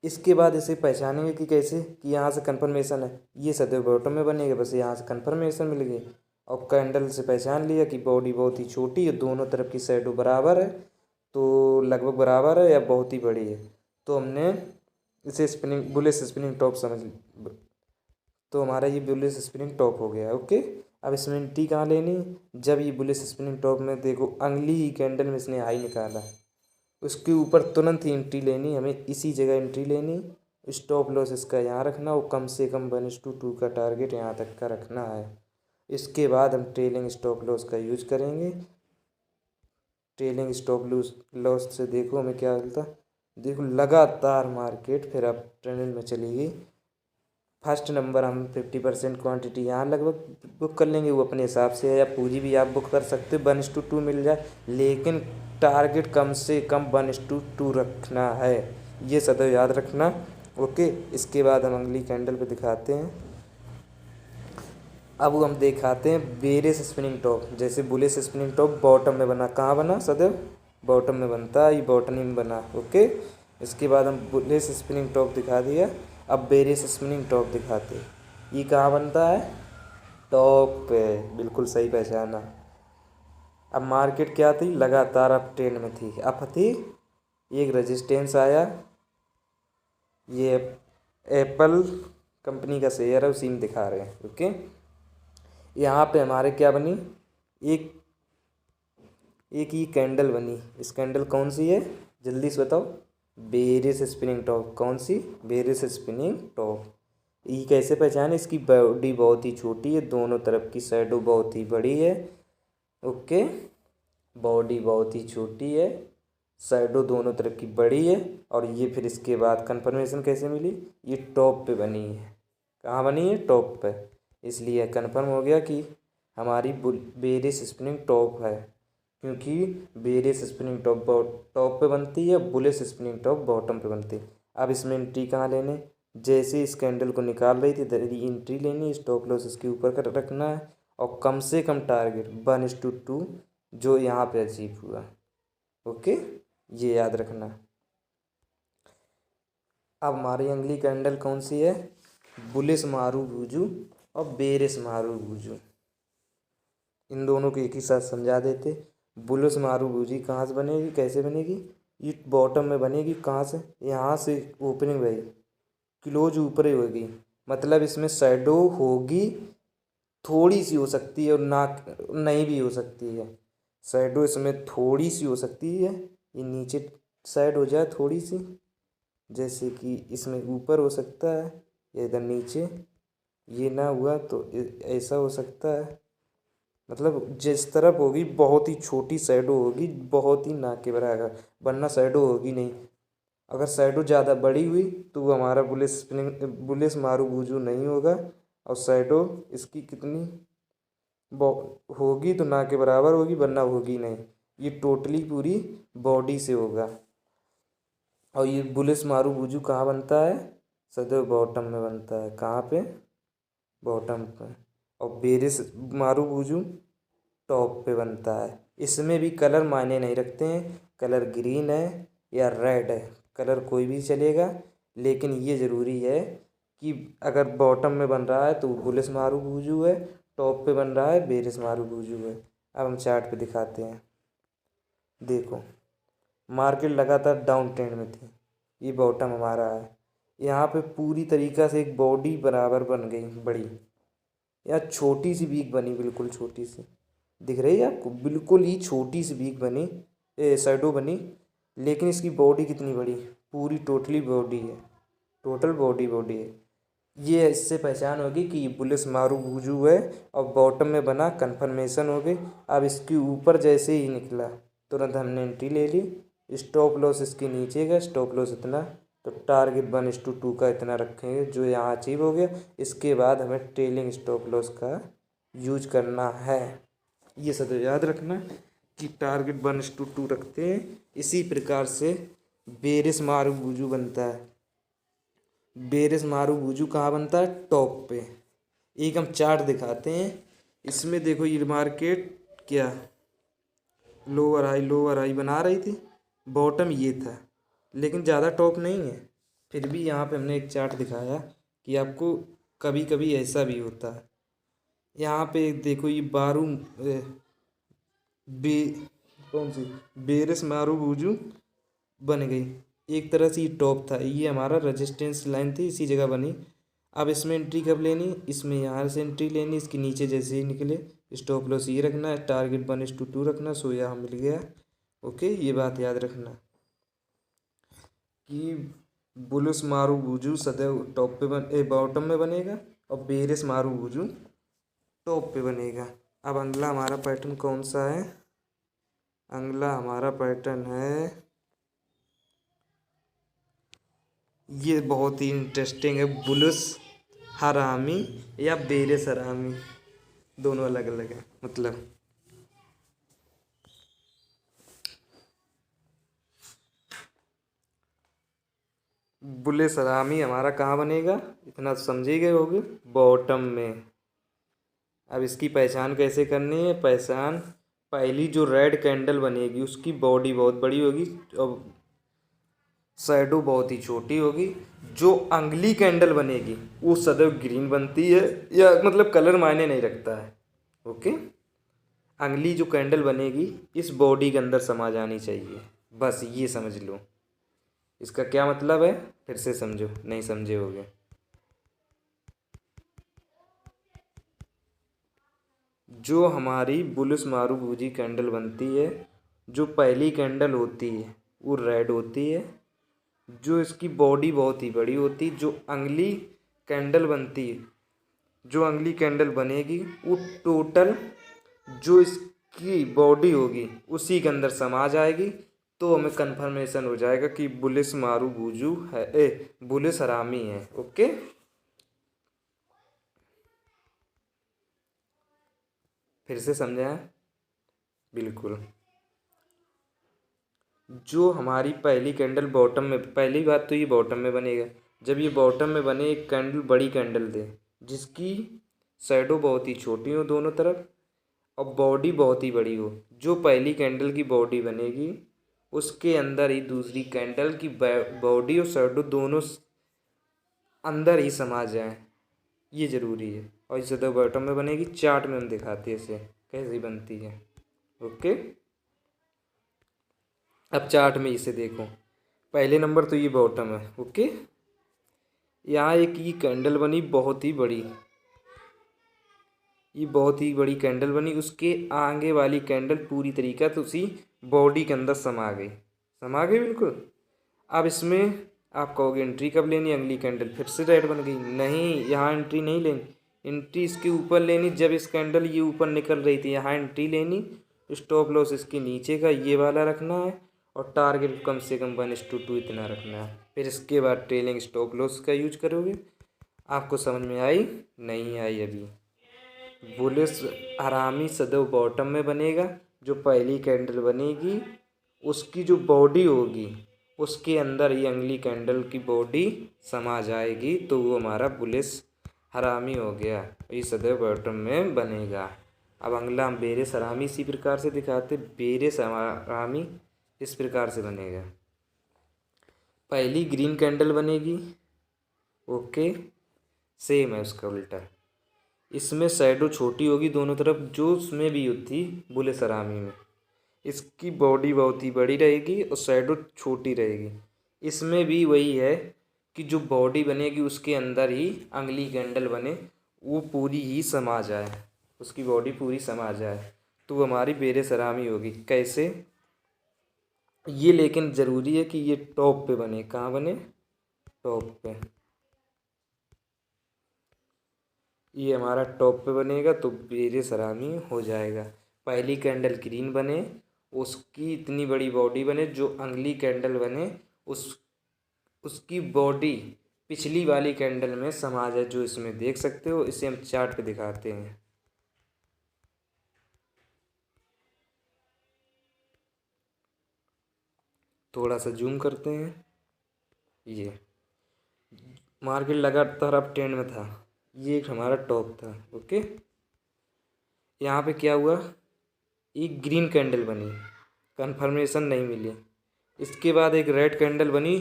इसके बाद इसे पहचानेंगे कि कैसे, कि यहाँ से कन्फर्मेशन है, ये सदैव बॉटम में बनेगा, बस यहाँ से कन्फर्मेशन मिल गई। और कैंडल से पहचान लिया कि बॉडी बहुत ही छोटी है, दोनों तरफ की शैडो बराबर है, तो लगभग बराबर है या बहुत ही बड़ी है, तो हमने इसे स्पिनिंग बुलिश स्पिनिंग टॉप समझ ली। तो हमारा ये बुलिश स्पिनिंग टॉप हो गया। ओके, अब इसमें एंट्री कहाँ लेनी, जब ये बुलिश स्पिनिंग टॉप में देखो अगली ही कैंडल में इसने हाई निकाला, उसके ऊपर तुरंत ही एंट्री लेनी, हमें इसी जगह एंट्री लेनी, स्टॉप लॉस इसका यहाँ रखना, वो कम से कम 1:2 का टारगेट यहाँ तक का रखना है। इसके बाद हम ट्रेलिंग स्टॉप लॉस का यूज करेंगे। ट्रेलिंग स्टॉप लॉस से देखो हमें क्या मिलता, देखो लगातार मार्केट फिर अब ट्रेंड में चली गई। फर्स्ट नंबर हम 50% क्वांटिटी यहाँ लगभग बुक कर लेंगे, वो अपने हिसाब से है, या पूरी भी आप बुक कर सकते हो, 1:2 मिल जाए, लेकिन टारगेट कम से कम 1:2 रखना है, ये सदैव याद रखना। ओके, इसके बाद हम अगली कैंडल पे दिखाते हैं। अब हम दिखाते हैं बेरिश स्पिनिंग टॉप। जैसे बुलिश स्पिनिंग टॉप बॉटम में बना, कहाँ बना, सदैव बॉटम में बनता है, ये बॉटम में बना। ओके, इसके बाद हम बुलिश स्पिनिंग टॉप दिखा दिया, अब बेरिश स्पिनिंग टॉप दिखाते, ये कहाँ बनता है, टॉप पे, बिल्कुल सही पहचाना। अब मार्केट क्या थी, लगातार अप ट्रेंड में थी, अब थी एक रेजिस्टेंस आया, ये एप्पल कंपनी का शेयर है, उसी में दिखा रहे हैं। ओके, यहाँ पे हमारे क्या बनी, एक एक ही कैंडल बनी, इस कैंडल कौन सी है, जल्दी से बताओ, बेरिश स्पिनिंग टॉप, कौन सी, बेरिश स्पिनिंग टॉप। ये कैसे पहचाने, इसकी बॉडी बहुत ही छोटी है, दोनों तरफ की शैडो बहुत ही बड़ी है। ओके, बॉडी बहुत ही छोटी है, शैडो दोनों तरफ की बड़ी है, और ये फिर इसके बाद कंफर्मेशन कैसे मिली, ये टॉप पे बनी है, कहाँ बनी है, टॉप पे, इसलिए कंफर्म हो गया कि हमारी बेरिश स्पिनिंग टॉप है, क्योंकि बेरिश स्पिनिंग टॉप टॉप पे बनती है, बुलिश स्पिनिंग टॉप बॉटम पे बनती है। अब इसमें एंट्री कहाँ लेने, जैसे इस कैंडल को निकाल रही थी एंट्री लेनी, स्टॉप लॉस इसके ऊपर कर रखना है, और कम से कम टारगेट 1:2 जो यहाँ पे अचीव हुआ। ओके, ये याद रखना। अब हमारी अगली कैंडल कौन सी है, बुलिश मारुबुजू और बेरिश मारुबुजू, इन दोनों को एक ही साथ समझा देते। बुलिश मारुबुजी कहाँ से बनेगी, कैसे बनेगी, ये बॉटम में बनेगी, कहाँ से, यहाँ से ओपनिंग भाई क्लोज ऊपर ही होगी, मतलब इसमें शैडो होगी, थोड़ी सी हो सकती है और ना नहीं भी हो सकती है, शैडो इसमें थोड़ी सी हो सकती है, ये नीचे साइड हो जाए थोड़ी सी, जैसे कि इसमें ऊपर हो सकता है या इधर नीचे, ये ना हुआ तो ऐसा हो सकता है, मतलब जिस तरफ होगी बहुत ही छोटी शैडो होगी, बहुत ही ना के बराबर, वरना शैडो होगी नहीं। अगर शैडो ज़्यादा बड़ी हुई तो वो हमारा बुलिश मारुबुजू नहीं होगा, और शैडो इसकी कितनी होगी तो ना के बराबर होगी, वरना होगी नहीं, ये टोटली पूरी बॉडी से होगा। और ये बुलिश मारुबुजू कहाँ बनता है, सदैव बॉटम में बनता है, कहाँ पे, बॉटम पे, और बेरिश मारुबुजू टॉप पे बनता है। इसमें भी कलर मायने नहीं रखते हैं, कलर ग्रीन है या रेड है, कलर कोई भी चलेगा, लेकिन ये ज़रूरी है कि अगर बॉटम में बन रहा है तो बुलिश मारुबुजू है, टॉप पे बन रहा है बेरिश मारुबुजू है। अब हम चार्ट पे दिखाते हैं, देखो मार्केट लगातार डाउन ट्रेंड में थी, ये बॉटम हमारा है, यहाँ पे पूरी तरीक़ा से एक बॉडी बराबर बन गई बड़ी, या छोटी सी बीक बनी, बिल्कुल छोटी सी दिख रही है आपको, बिल्कुल ही छोटी सी बीक बनी, शैडो बनी, लेकिन इसकी बॉडी कितनी बड़ी, पूरी टोटली बॉडी है, टोटल बॉडी है। ये इससे पहचान होगी कि ये बुलिस मारूबुजू है और बॉटम में बना, कन्फर्मेशन हो गई। अब इसके ऊपर जैसे ही निकला तुरंत हमने एंट्री ले ली। स्टॉप लॉस इसके नीचे का, स्टॉप लॉस इतना, तो टारगेट 1:2 का इतना रखेंगे जो यहाँ अचीव हो गया। इसके बाद हमें ट्रेलिंग स्टॉप लॉस का यूज करना है। ये सब याद रखना कि टारगेट 1:2 रखते हैं। इसी प्रकार से बेरिस मारूबुजू बनता है। बेरिस मारूबुजू कहाँ बनता है, टॉप पे। एक हम चार्ट दिखाते हैं, इसमें देखो ये मार्केट क्या लोअर हाई बना रही थी, बॉटम ये था, लेकिन ज़्यादा टॉप नहीं है। फिर भी यहाँ पे हमने एक चार्ट दिखाया कि आपको कभी कभी ऐसा भी होता है। यहाँ पे देखो ये बे कौन सी बेरिस मारूबुजू बन गई। एक तरह से ये टॉप था, ये हमारा रेजिस्टेंस लाइन थी, इसी जगह बनी। अब इसमें एंट्री कब लेनी, इसमें यहाँ से एंट्री लेनी, इसके नीचे जैसे ही निकले स्टॉप लॉस ये रखना है, टारगेट 1:2 रखना। सो यहाँ मिल गया। ओके, ये बात याद रखना कि बुलिस मारूबुजू सदैव टॉप पे बॉटम में बनेगा और बेरिस मारूबुजू टॉप पे बनेगा। अब अगला हमारा पैटर्न कौन सा है, अगला हमारा पैटर्न है, ये बहुत ही इंटरेस्टिंग है, बुलिस हरामी या बेरिस हरामी, दोनों अलग अलग है मतलब। बुलिस हरामी हमारा कहाँ बनेगा, इतना तो समझ ही गए होगे, बॉटम में। अब इसकी पहचान कैसे करनी है, पहचान पहली जो रेड कैंडल बनेगी उसकी बॉडी बहुत बड़ी होगी और शैडो बहुत ही छोटी होगी। जो अगली कैंडल बनेगी वो सदैव ग्रीन बनती है, या मतलब कलर मायने नहीं रखता है। ओके, अगली जो कैंडल बनेगी इस बॉडी के अंदर समा जानी चाहिए, बस ये समझ लो। इसका क्या मतलब है, फिर से समझो, नहीं समझे होगे। जो हमारी बुलिस मारूबुजी कैंडल बनती है, जो पहली कैंडल होती है वो रेड होती है, जो इसकी बॉडी बहुत ही बड़ी होती है। जो अगली कैंडल बनती है, जो अगली कैंडल बनेगी वो टोटल जो इसकी बॉडी होगी उसी के अंदर समा जाएगी। तो हमें कंफर्मेशन हो जाएगा कि बुलिस मारूबुजू है, बुलिस हरामी है। ओके, फिर से समझा है, बिल्कुल। जो हमारी पहली कैंडल बॉटम में, पहली बात तो ये बॉटम में बनेगा। जब ये बॉटम में बने, एक कैंडल बड़ी कैंडल दे जिसकी शैडो बहुत ही छोटी हो दोनों तरफ और बॉडी बहुत ही बड़ी हो, जो पहली कैंडल की बॉडी बनेगी उसके अंदर ही दूसरी कैंडल की बॉडी और शैडो दोनों अंदर ही समा जाए, ये ज़रूरी है। और इसे तो बॉटम में बनेगी, चार्ट में हम दिखाते हैं इसे कैसे बनती है। ओके, अब चार्ट में इसे देखो, पहले नंबर तो ये बॉटम है। ओके, यहाँ एक ये कैंडल बनी बहुत ही बड़ी, ये बहुत ही बड़ी कैंडल बनी, उसके आगे वाली कैंडल पूरी तरीका तो उसी बॉडी के अंदर समा गई, समा गई बिल्कुल। अब इसमें आप कहोगे एंट्री कब लेनी, अगली कैंडल फिर से रेड बन गई, नहीं, यहाँ एंट्री नहीं लेनी, एंट्री इसके ऊपर लेनी। जब इस कैंडल ये ऊपर निकल रही थी यहाँ एंट्री लेनी, स्टॉप लॉस इसके नीचे का ये वाला रखना है और टारगेट कम से कम 1:2 इतना रखना है। फिर इसके बाद ट्रेलिंग स्टॉप लॉस का यूज करोगे। आपको समझ में आई, नहीं आई अभी। बुलिस हरामी सदैव बॉटम में बनेगा, जो पहली कैंडल बनेगी उसकी जो बॉडी होगी उसके अंदर ही अगली कैंडल की बॉडी समा जाएगी, तो वो हमारा बुलिस हरामी हो गया, ये सदैव बॉटम में बनेगा। अब अगला हम बेरिस हरामी इसी प्रकार से दिखाते। बेरिस हरामी इस प्रकार से बनेगा, पहली ग्रीन कैंडल बनेगी। ओके, सेम है उसका उल्टा, इसमें शैडो छोटी होगी दोनों तरफ, जो उसमें भी होती बुलिस हरामी में। इसकी बॉडी बहुत ही बड़ी रहेगी और शैडो छोटी रहेगी। इसमें भी वही है कि जो बॉडी बनेगी उसके अंदर ही अगली कैंडल बने, वो पूरी ही समा जाए, उसकी बॉडी पूरी समा जाए, तो वो हमारी बेरिस हरामी होगी। कैसे, ये लेकिन ज़रूरी है कि ये टॉप पे बने। कहाँ बने? टॉप पे। ये हमारा टॉप पे बनेगा तो बेरसरामी हो जाएगा। पहली कैंडल ग्रीन बने, उसकी इतनी बड़ी बॉडी बने, जो अगली कैंडल बने उस उसकी बॉडी पिछली वाली कैंडल में समा जाए, जो इसमें देख सकते हो। इसे हम चार्ट पे दिखाते हैं। थोड़ा सा जूम करते हैं। ये मार्केट लगातार अप ट्रेंड में था। ये एक हमारा टॉप था। ओके, यहाँ पे क्या हुआ? एक ग्रीन कैंडल बनी, कंफर्मेशन नहीं मिली। इसके बाद एक रेड कैंडल बनी।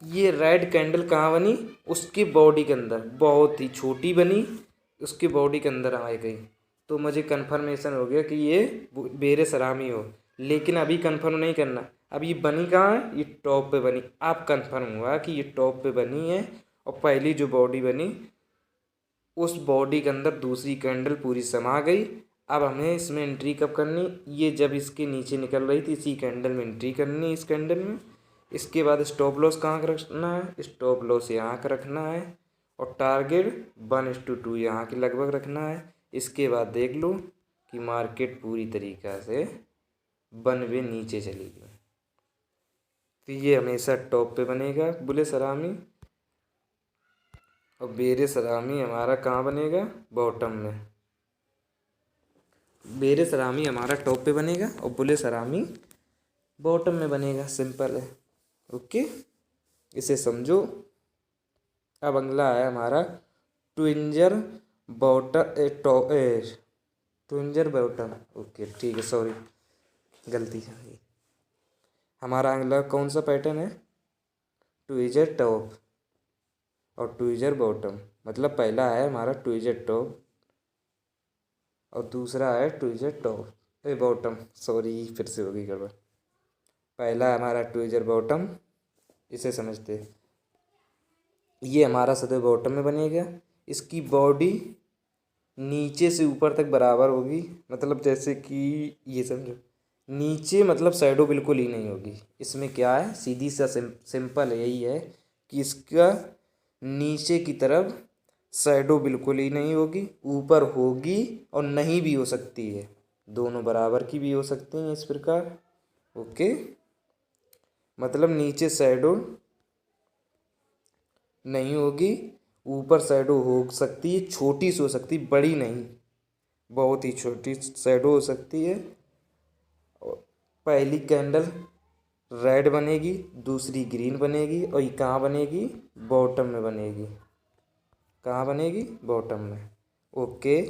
ये रेड कैंडल कहाँ बनी? उसकी बॉडी के अंदर, बहुत ही छोटी बनी, उसकी बॉडी के अंदर आ गई। तो मुझे कंफर्मेशन हो गया कि ये बेरसरामी हो। लेकिन अभी कंफर्म नहीं करना। अब ये बनी कहाँ है? ये टॉप पे बनी। अब कंफर्म हुआ कि ये टॉप पे बनी है। और पहली जो बॉडी बनी, उस बॉडी के अंदर दूसरी कैंडल पूरी समा गई। अब हमें इसमें एंट्री कब करनी? ये जब इसके नीचे निकल रही थी, इसी कैंडल में एंट्री करनी है, इस कैंडल में। इसके बाद स्टॉप लॉस कहाँ का रखना है? स्टॉप लॉस यहाँ का रखना है। और टारगेट 1:2 यहाँ के लगभग रखना है। इसके बाद देख लो कि मार्केट पूरी तरीक़ा से वन वे नीचे चली गई। तो ये हमेशा टॉप पे बनेगा बुलिश-सलामी। और बेरिश-सलामी हमारा कहाँ बनेगा? बॉटम में। बेरिश-सलामी हमारा टॉप पे बनेगा और बुलिश-सलामी बॉटम में बनेगा। सिंपल है। ओके, इसे समझो। अब अगला है हमारा ट्विंजर बॉटम, ट्विंजर बॉटम। ओके ठीक है, सॉरी गलती है। हमारा अगला कौन सा पैटर्न है? ट्विजर टॉप और ट्विजर बॉटम। मतलब पहला है हमारा ट्विजर टॉप और दूसरा है ट्विजर टॉप बॉटम। सॉरी, फिर से होगी गड़बड़। पहला है हमारा ट्विजर बॉटम, इसे समझते हैं। ये हमारा सदैव बॉटम में बनेगा। इसकी बॉडी नीचे से ऊपर तक बराबर होगी। मतलब जैसे कि ये समझो, नीचे मतलब शैडो बिल्कुल ही नहीं होगी। इसमें क्या है? सीधी सा सिंपल यही है कि इसका नीचे की तरफ शैडो बिल्कुल ही नहीं होगी, ऊपर होगी और नहीं भी हो सकती है। दोनों बराबर की भी हो सकती हैं इस प्रकार। ओके, मतलब नीचे शैडो नहीं होगी, ऊपर शैडो हो सकती है, छोटी सी हो सकती, बड़ी नहीं, बहुत ही छोटी शैडो हो सकती है। और पहली कैंडल रेड बनेगी, दूसरी ग्रीन बनेगी और ये कहाँ बनेगी? बॉटम में बनेगी। कहाँ बनेगी? बॉटम में। ओके,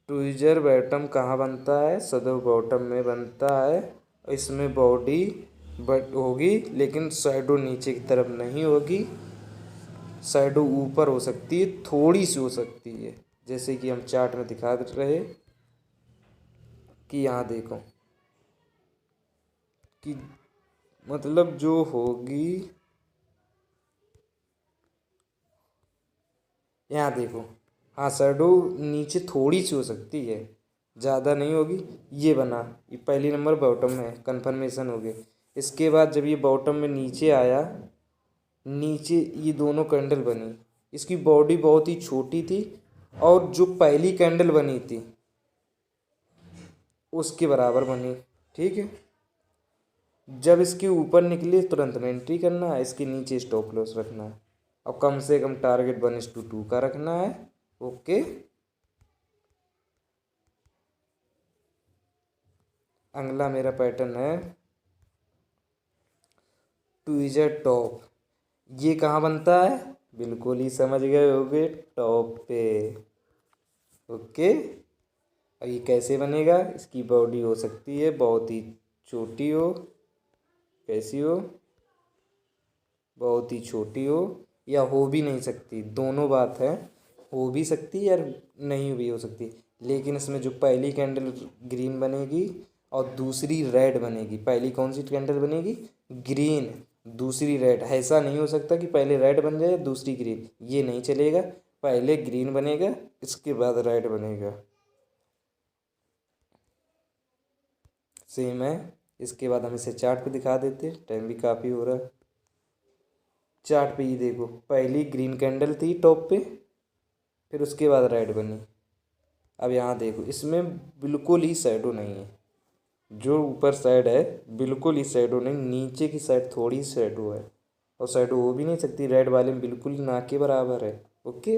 ट्विजर बॉटम कहाँ बनता है? सदैव बॉटम में बनता है। इसमें बॉडी बट होगी, लेकिन शैडो नीचे की तरफ नहीं होगी। शैडो ऊपर हो सकती है, थोड़ी सी हो सकती है, जैसे कि हम चार्ट में दिखा रहे कि यहाँ देखो कि मतलब जो होगी, यहाँ देखो। हाँ, शैडो नीचे थोड़ी सी हो सकती है, ज़्यादा नहीं होगी। ये बना, ये पहली नंबर बॉटम में है, कन्फर्मेशन हो गई। इसके बाद जब ये बॉटम में नीचे आया, नीचे ये दोनों कैंडल बनी, इसकी बॉडी बहुत ही छोटी थी और जो पहली कैंडल बनी थी उसके बराबर बनी। ठीक है, जब इसके ऊपर निकले तुरंत में एंट्री करना है, इसके नीचे स्टॉप लॉस रखना है और कम से कम टारगेट 1:2 का रखना है। ओके, अगला मेरा पैटर्न है ट्विजर टॉप। ये कहाँ बनता है? बिल्कुल ही समझ गए होगे, टॉप पे। ओके, और ये कैसे बनेगा? इसकी बॉडी हो सकती है बहुत ही छोटी हो, कैसी हो? बहुत ही छोटी हो या हो भी नहीं सकती, दोनों बात है। हो भी सकती है या नहीं भी हो सकती। लेकिन इसमें जो पहली कैंडल ग्रीन बनेगी और दूसरी रेड बनेगी। पहली कौन सी कैंडल बनेगी? ग्रीन, दूसरी रेड। ऐसा नहीं हो सकता कि पहले रेड बन जाए दूसरी ग्रीन, ये नहीं चलेगा। पहले ग्रीन बनेगा, इसके बाद रेड बनेगा। सेम है। इसके बाद हम इसे चार्ट पे दिखा देते, टाइम भी काफ़ी हो रहा है। चार्ट पे ये देखो, पहली ग्रीन कैंडल थी टॉप पे, फिर उसके बाद रेड बनी। अब यहाँ देखो, इसमें बिल्कुल ही शैडो नहीं है। जो ऊपर साइड है बिल्कुल ही शैडो नहीं, नीचे की साइड थोड़ी शैडो है, और शैडो हो भी नहीं सकती, रेड वाले में बिल्कुल ही ना के बराबर है। ओके,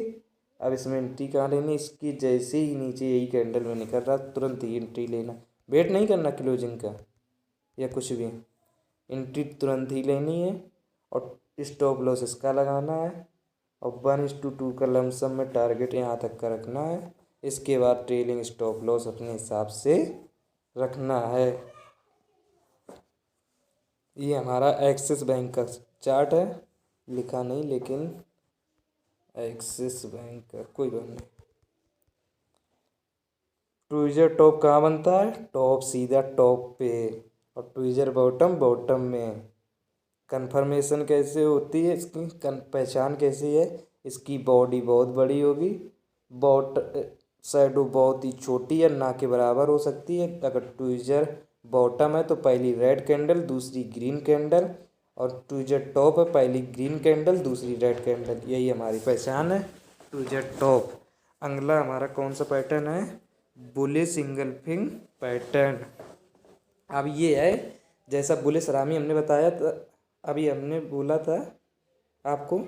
अब इसमें एंट्री कहाँ लेनी, इसकी जैसे ही नीचे यही कैंडल में निकल रहा तुरंत ही एंट्री लेना, वेट नहीं करना क्लोजिंग का या कुछ भी, एंट्री तुरंत ही लेनी है। और स्टॉप लॉस इसका लगाना है, और 1:2 का लमसम में टारगेट यहाँ तक का रखना है। इसके बाद ट्रेलिंग स्टॉप लॉस अपने हिसाब से रखना है। ये हमारा एक्सिस बैंक का चार्ट है, लिखा नहीं लेकिन एक्सिस बैंक का कोई बात नहीं। ट्विजर टॉप कहाँ बनता है, टॉप सीधा टॉप पे, और ट्विजर बॉटम बॉटम में। कन्फर्मेशन कैसे होती है इसकी, पहचान कैसी है, इसकी बॉडी बहुत बड़ी होगी, बॉट शैडो बहुत ही छोटी या ना के बराबर हो सकती है। अगर ट्विजर बॉटम है तो पहली रेड कैंडल दूसरी ग्रीन कैंडल, और ट्विजर टॉप है पहली ग्रीन कैंडल दूसरी रेड कैंडल, यही हमारी पहचान है ट्विजर टॉप। अगला हमारा कौन सा पैटर्न है, बुलिश इंगल्फिंग पैटर्न। अब ये है जैसा बुलिश रामी हमने बताया था, अभी हमने बोला था आपको,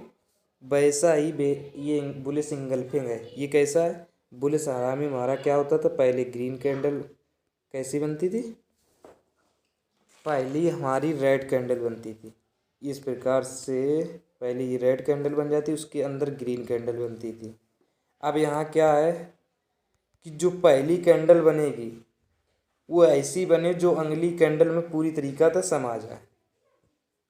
वैसा ही ये बुलिश इंगल्फिंग है। ये कैसा है, बुलिश हरामी हमारा क्या होता था, पहले ग्रीन कैंडल कैसी बनती थी, पहली हमारी रेड कैंडल बनती थी, इस प्रकार से पहले ये रेड कैंडल बन जाती, उसके अंदर ग्रीन कैंडल बनती थी। अब यहाँ क्या है कि जो पहली कैंडल बनेगी वो ऐसी बने जो अगली कैंडल में पूरी तरीका से समा जाए।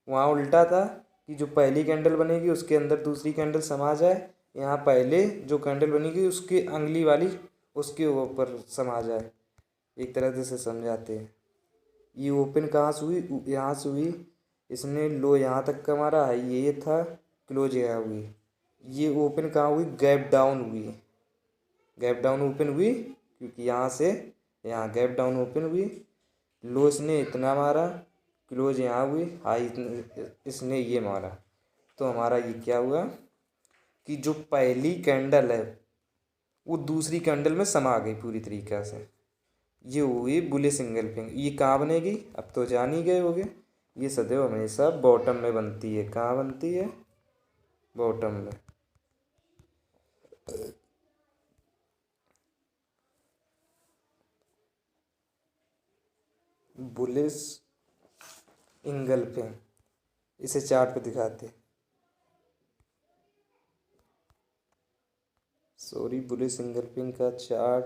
वहाँ उल्टा था कि जो पहली कैंडल बनेगी उसके अंदर दूसरी कैंडल समा जाए, यहाँ पहले जो कैंडल बनेगी उसकी अगली वाली उसके ऊपर समा जाए। एक तरह से समझाते हैं। ये ओपन कहाँ से हुई, यहाँ से हुई, इसने लो यहाँ तक का मारा है, ये था, क्लोज यहाँ हुई। ये ओपन कहाँ हुई, गैप डाउन हुई, गैप डाउन ओपन हुई, क्योंकि यहाँ से यहाँ गैप डाउन ओपन हुई। लो इसने इतना मारा, क्लोज यहाँ हुई, हाई इसने ये मारा, तो हमारा ये क्या हुआ कि जो पहली कैंडल है वो दूसरी कैंडल में समा गई पूरी तरीक़ा से। ये हुई बुलिश इंगल्फिंग। ये कहाँ बनेगी, अब तो जान ही गए होगे, ये सदैव हमेशा बॉटम में बनती है। कहाँ बनती है, बॉटम में। बुलिश इंगल्फिंग, इसे चार्ट पे दिखाते, सॉरी, बुलिश इंगल्फिंग का चार्ट,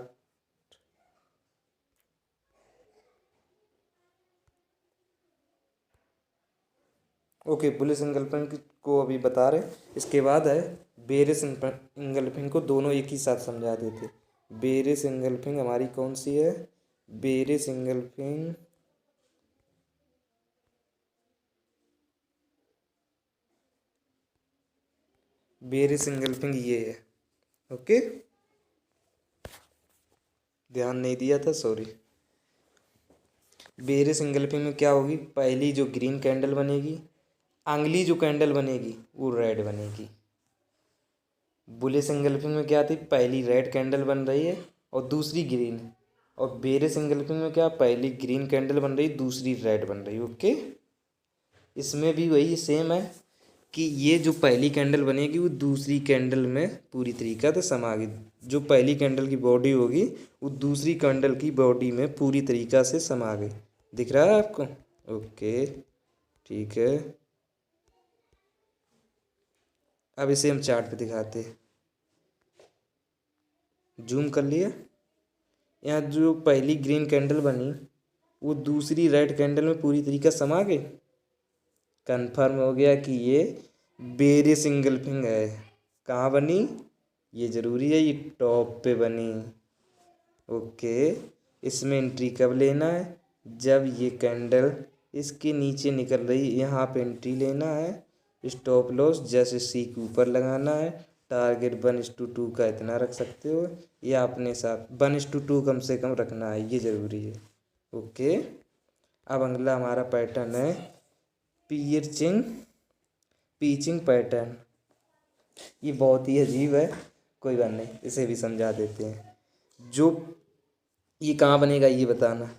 ओके, बुलिश इंगल्फिंग को अभी बता रहे, इसके बाद है बेरिश इंगल्फिंग को, दोनों एक ही साथ समझा देते। बेरिश इंगल्फिंग हमारी कौन सी है, बेरिश इंगल्फिंग बेरिश इंगल्फिंग ये है। ओके, ध्यान नहीं दिया था, सॉरी। बेरिश इंगल्फिंग में क्या होगी, पहली जो ग्रीन कैंडल बनेगी, अगली जो कैंडल बनेगी वो रेड बनेगी। बुलिश इंगल्फिंग में क्या थी, पहली रेड कैंडल बन रही है और दूसरी ग्रीन, और बेरिश इंगल्फिंग में क्या, पहली ग्रीन कैंडल बन रही दूसरी रेड बन रही। ओके, इसमें भी वही सेम है कि ये जो पहली कैंडल बनेगी वो दूसरी कैंडल में पूरी तरीका से समा गई। जो पहली कैंडल की बॉडी होगी वो दूसरी कैंडल की बॉडी में पूरी तरीका से समा गई। दिख रहा है आपको, ओके, ठीक है। अब इसे हम चार्ट पे दिखाते हैं, जूम कर लिया। यहाँ जो पहली ग्रीन कैंडल बनी वो दूसरी रेड कैंडल में पूरी तरीका समा गई। कंफर्म हो गया कि ये बेरिश इंगल्फिंग है। कहाँ बनी, ये ज़रूरी है, ये टॉप पे बनी। ओके, इसमें एंट्री कब लेना है, जब ये कैंडल इसके नीचे निकल रही, यहाँ पे एंट्री लेना है। स्टॉप लॉस जैसे सी के ऊपर लगाना है। टारगेट 1:2 का इतना रख सकते हो, या अपने साथ 1:2 कम से कम रखना है, ये ज़रूरी है। ओके, अब अगला हमारा पैटर्न है पीचिंग पीचिंग पैटर्न। ये बहुत ही अजीब है, कोई बात नहीं, इसे भी समझा देते हैं। जो ये कहाँ बनेगा ये बताना।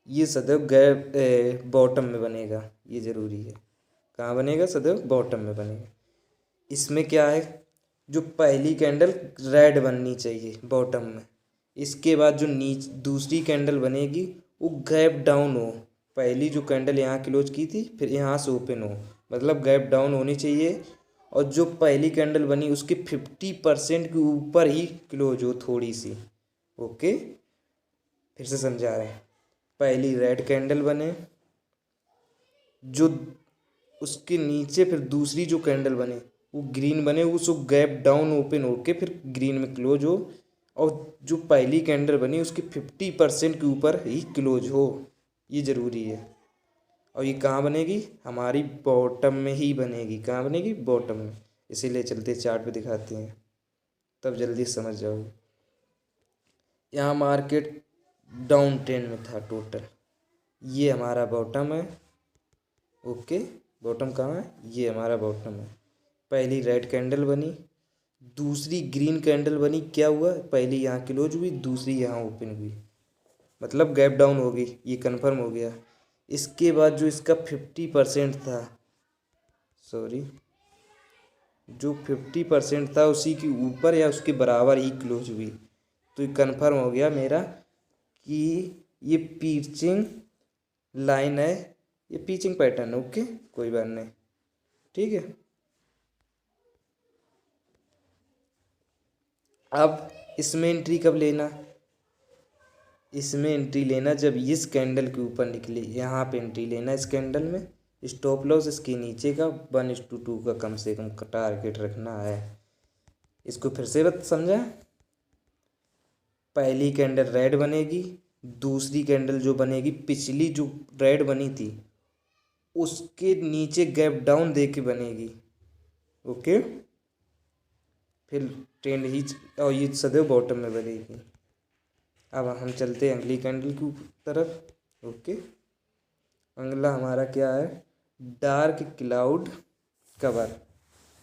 ये सदैव गैप बॉटम में बनेगा, ये ज़रूरी है। कहाँ बनेगा? सदैव बॉटम में बनेगा। इसमें क्या है, जो पहली कैंडल रेड बननी चाहिए बॉटम में, इसके बाद जो दूसरी कैंडल बनेगी वो गैप डाउन हो। पहली जो कैंडल यहाँ क्लोज की थी फिर यहाँ से ओपन हो, मतलब गैप डाउन होनी चाहिए। और जो पहली कैंडल बनी उसके 50% के ऊपर ही क्लोज हो थोड़ी सी। ओके, फिर से समझा रहे हैं। पहली रेड कैंडल बने, जो उसके नीचे फिर दूसरी जो कैंडल बने वो ग्रीन बने, वो सब गैप डाउन ओपन होके फिर ग्रीन में क्लोज हो। और जो पहली कैंडल बनी उसके 50% के ऊपर ही क्लोज हो, ये ज़रूरी है। और ये कहाँ बनेगी? हमारी बॉटम में ही बनेगी। कहाँ बनेगी? बॉटम में। इसीलिए चलते चार्ट पे दिखाते हैं, तब जल्दी समझ जाओगे। यहाँ मार्केट डाउन ट्रेंड में था टोटल, ये हमारा बॉटम है। ओके, बॉटम कहाँ है? ये हमारा बॉटम है। पहली रेड कैंडल बनी, दूसरी ग्रीन कैंडल बनी, क्या हुआ? पहली यहाँ क्लोज हुई, दूसरी यहाँ ओपन हुई, मतलब गैप डाउन हो गई, ये कंफर्म हो गया। इसके बाद जो इसका 50% था, सॉरी, जो 50% था उसी के ऊपर या उसके बराबर ही क्लोज हुई, तो ये कंफर्म हो गया मेरा कि ये पीचिंग लाइन है, ये पीचिंग पैटर्न है। ओके, कोई बात नहीं, ठीक है। अब इसमें एंट्री कब लेना? इसमें एंट्री लेना जब इस कैंडल के ऊपर निकले, यहाँ पे एंट्री लेना इस कैंडल में। स्टॉप लॉस इसके नीचे का 1:2 का कम से कम टारगेट रखना है। इसको फिर से बत समझा। पहली कैंडल रेड बनेगी, दूसरी कैंडल जो बनेगी पिछली जो रेड बनी थी उसके नीचे गैप डाउन दे के बनेगी। ओके, फिर ट्रेंड ही और ये सदैव बॉटम में बनेगी। अब हम चलते हैं अगली कैंडल की तरफ। ओके, अगला हमारा क्या है? Dark cloud cover.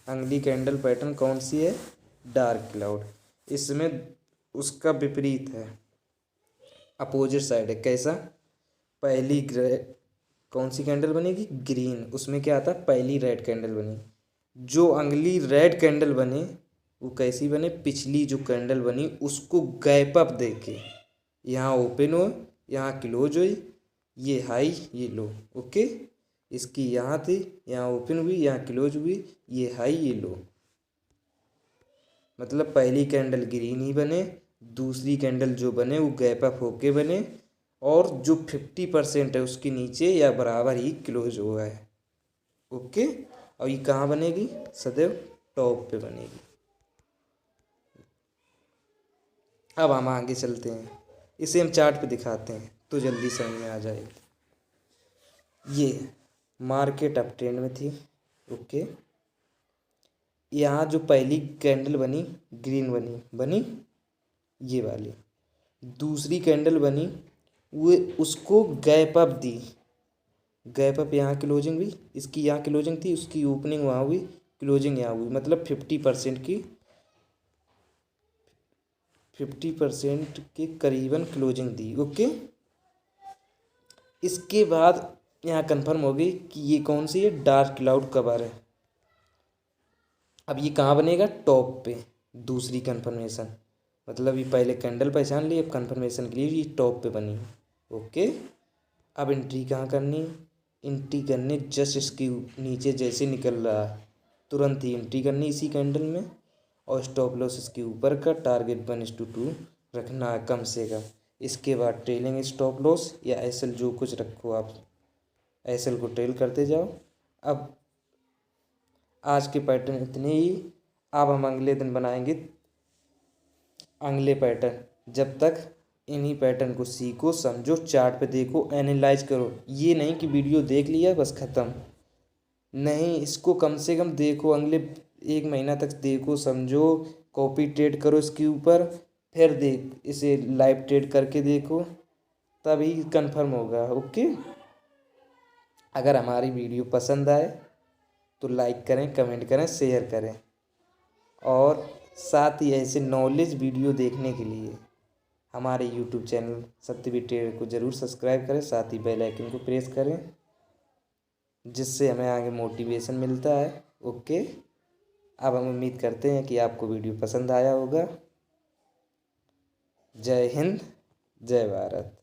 अगली कैंडल पैटर्न कौन सी है? Dark cloud. इसमें उसका विपरीत है, अपोजिट साइड है। कैसा? पहली कौन सी कैंडल बनेगी? ग्रीन, उसमें क्या आता? पहली रेड कैंडल बनी, जो अगली रेड कैंडल बने वो कैसी बने? पिछली जो कैंडल बनी उसको गैप अप दे के यहाँ ओपन हो, यहाँ क्लोज हुई, ये हाई ये लो। ओके, इसकी यहाँ थी, यहाँ ओपन हुई, यहाँ क्लोज हुई, ये हाई ये लो। मतलब पहली कैंडल ग्रीन ही बने, दूसरी कैंडल जो बने वो गैप अप होके बने, और जो 50% है उसके नीचे या बराबर ही क्लोज हुआ है। ओके, और ये कहाँ बनेगी? सदैव टॉप पे बनेगी। अब हम आगे चलते हैं, इसे हम चार्ट पे दिखाते हैं तो जल्दी समझ में आ जाएगी। ये मार्केट अप ट्रेंड में थी। ओके, यहाँ जो पहली कैंडल बनी ग्रीन बनी ये वाली, दूसरी कैंडल बनी वो उसको gap up the, gap up यहाँ क्लोजिंग हुई, इसकी यहाँ क्लोजिंग थी, उसकी ओपनिंग वहाँ हुई, क्लोजिंग यहाँ हुई, मतलब 50% के करीबन क्लोजिंग दी। ओके, इसके बाद यहाँ कंफर्म हो गई कि ये कौन सी है? डार्क क्लाउड कवर है। अब ये कहाँ बनेगा? टॉप पे। दूसरी कंफर्मेशन, मतलब ये पहले कैंडल पहचान ली, अब कंफर्मेशन के लिए ये टॉप पे बनी। ओके, अब एंट्री कहाँ करनी? एंट्री करने जस्ट इसके नीचे जैसे निकल रहा है तुरंत ही एंट्री करनी इसी कैंडल में, और स्टॉप लॉस इसके ऊपर का टारगेट 1:2 रखना है कम से कम। इसके बाद ट्रेलिंग स्टॉप लॉस या एसएल जो कुछ रखो आप, एसएल को ट्रेल करते जाओ। अब आज के पैटर्न इतने ही। अब हम अगले दिन बनाएंगे अगले पैटर्न। जब तक इन्हीं पैटर्न को सीखो, समझो, चार्ट पे देखो, एनालाइज करो। ये नहीं कि वीडियो देख लिया बस ख़त्म, नहीं, इसको कम से कम देखो, अगले 1 महीना तक देखो, समझो, कॉपी ट्रेड करो इसके ऊपर, फिर इसे लाइव ट्रेड करके देखो, तभी कंफर्म होगा। ओके। अगर हमारी वीडियो पसंद आए तो लाइक करें, कमेंट करें, शेयर करें। और साथ ही ऐसे नॉलेज वीडियो देखने के लिए हमारे यूट्यूब चैनल सत्यवीर ट्रेडर को ज़रूर सब्सक्राइब करें, साथ ही बेल आइकन को प्रेस करें, जिससे हमें आगे मोटिवेशन मिलता है। ओके, अब हम उम्मीद करते हैं कि आपको वीडियो पसंद आया होगा। जय हिंद, जय भारत।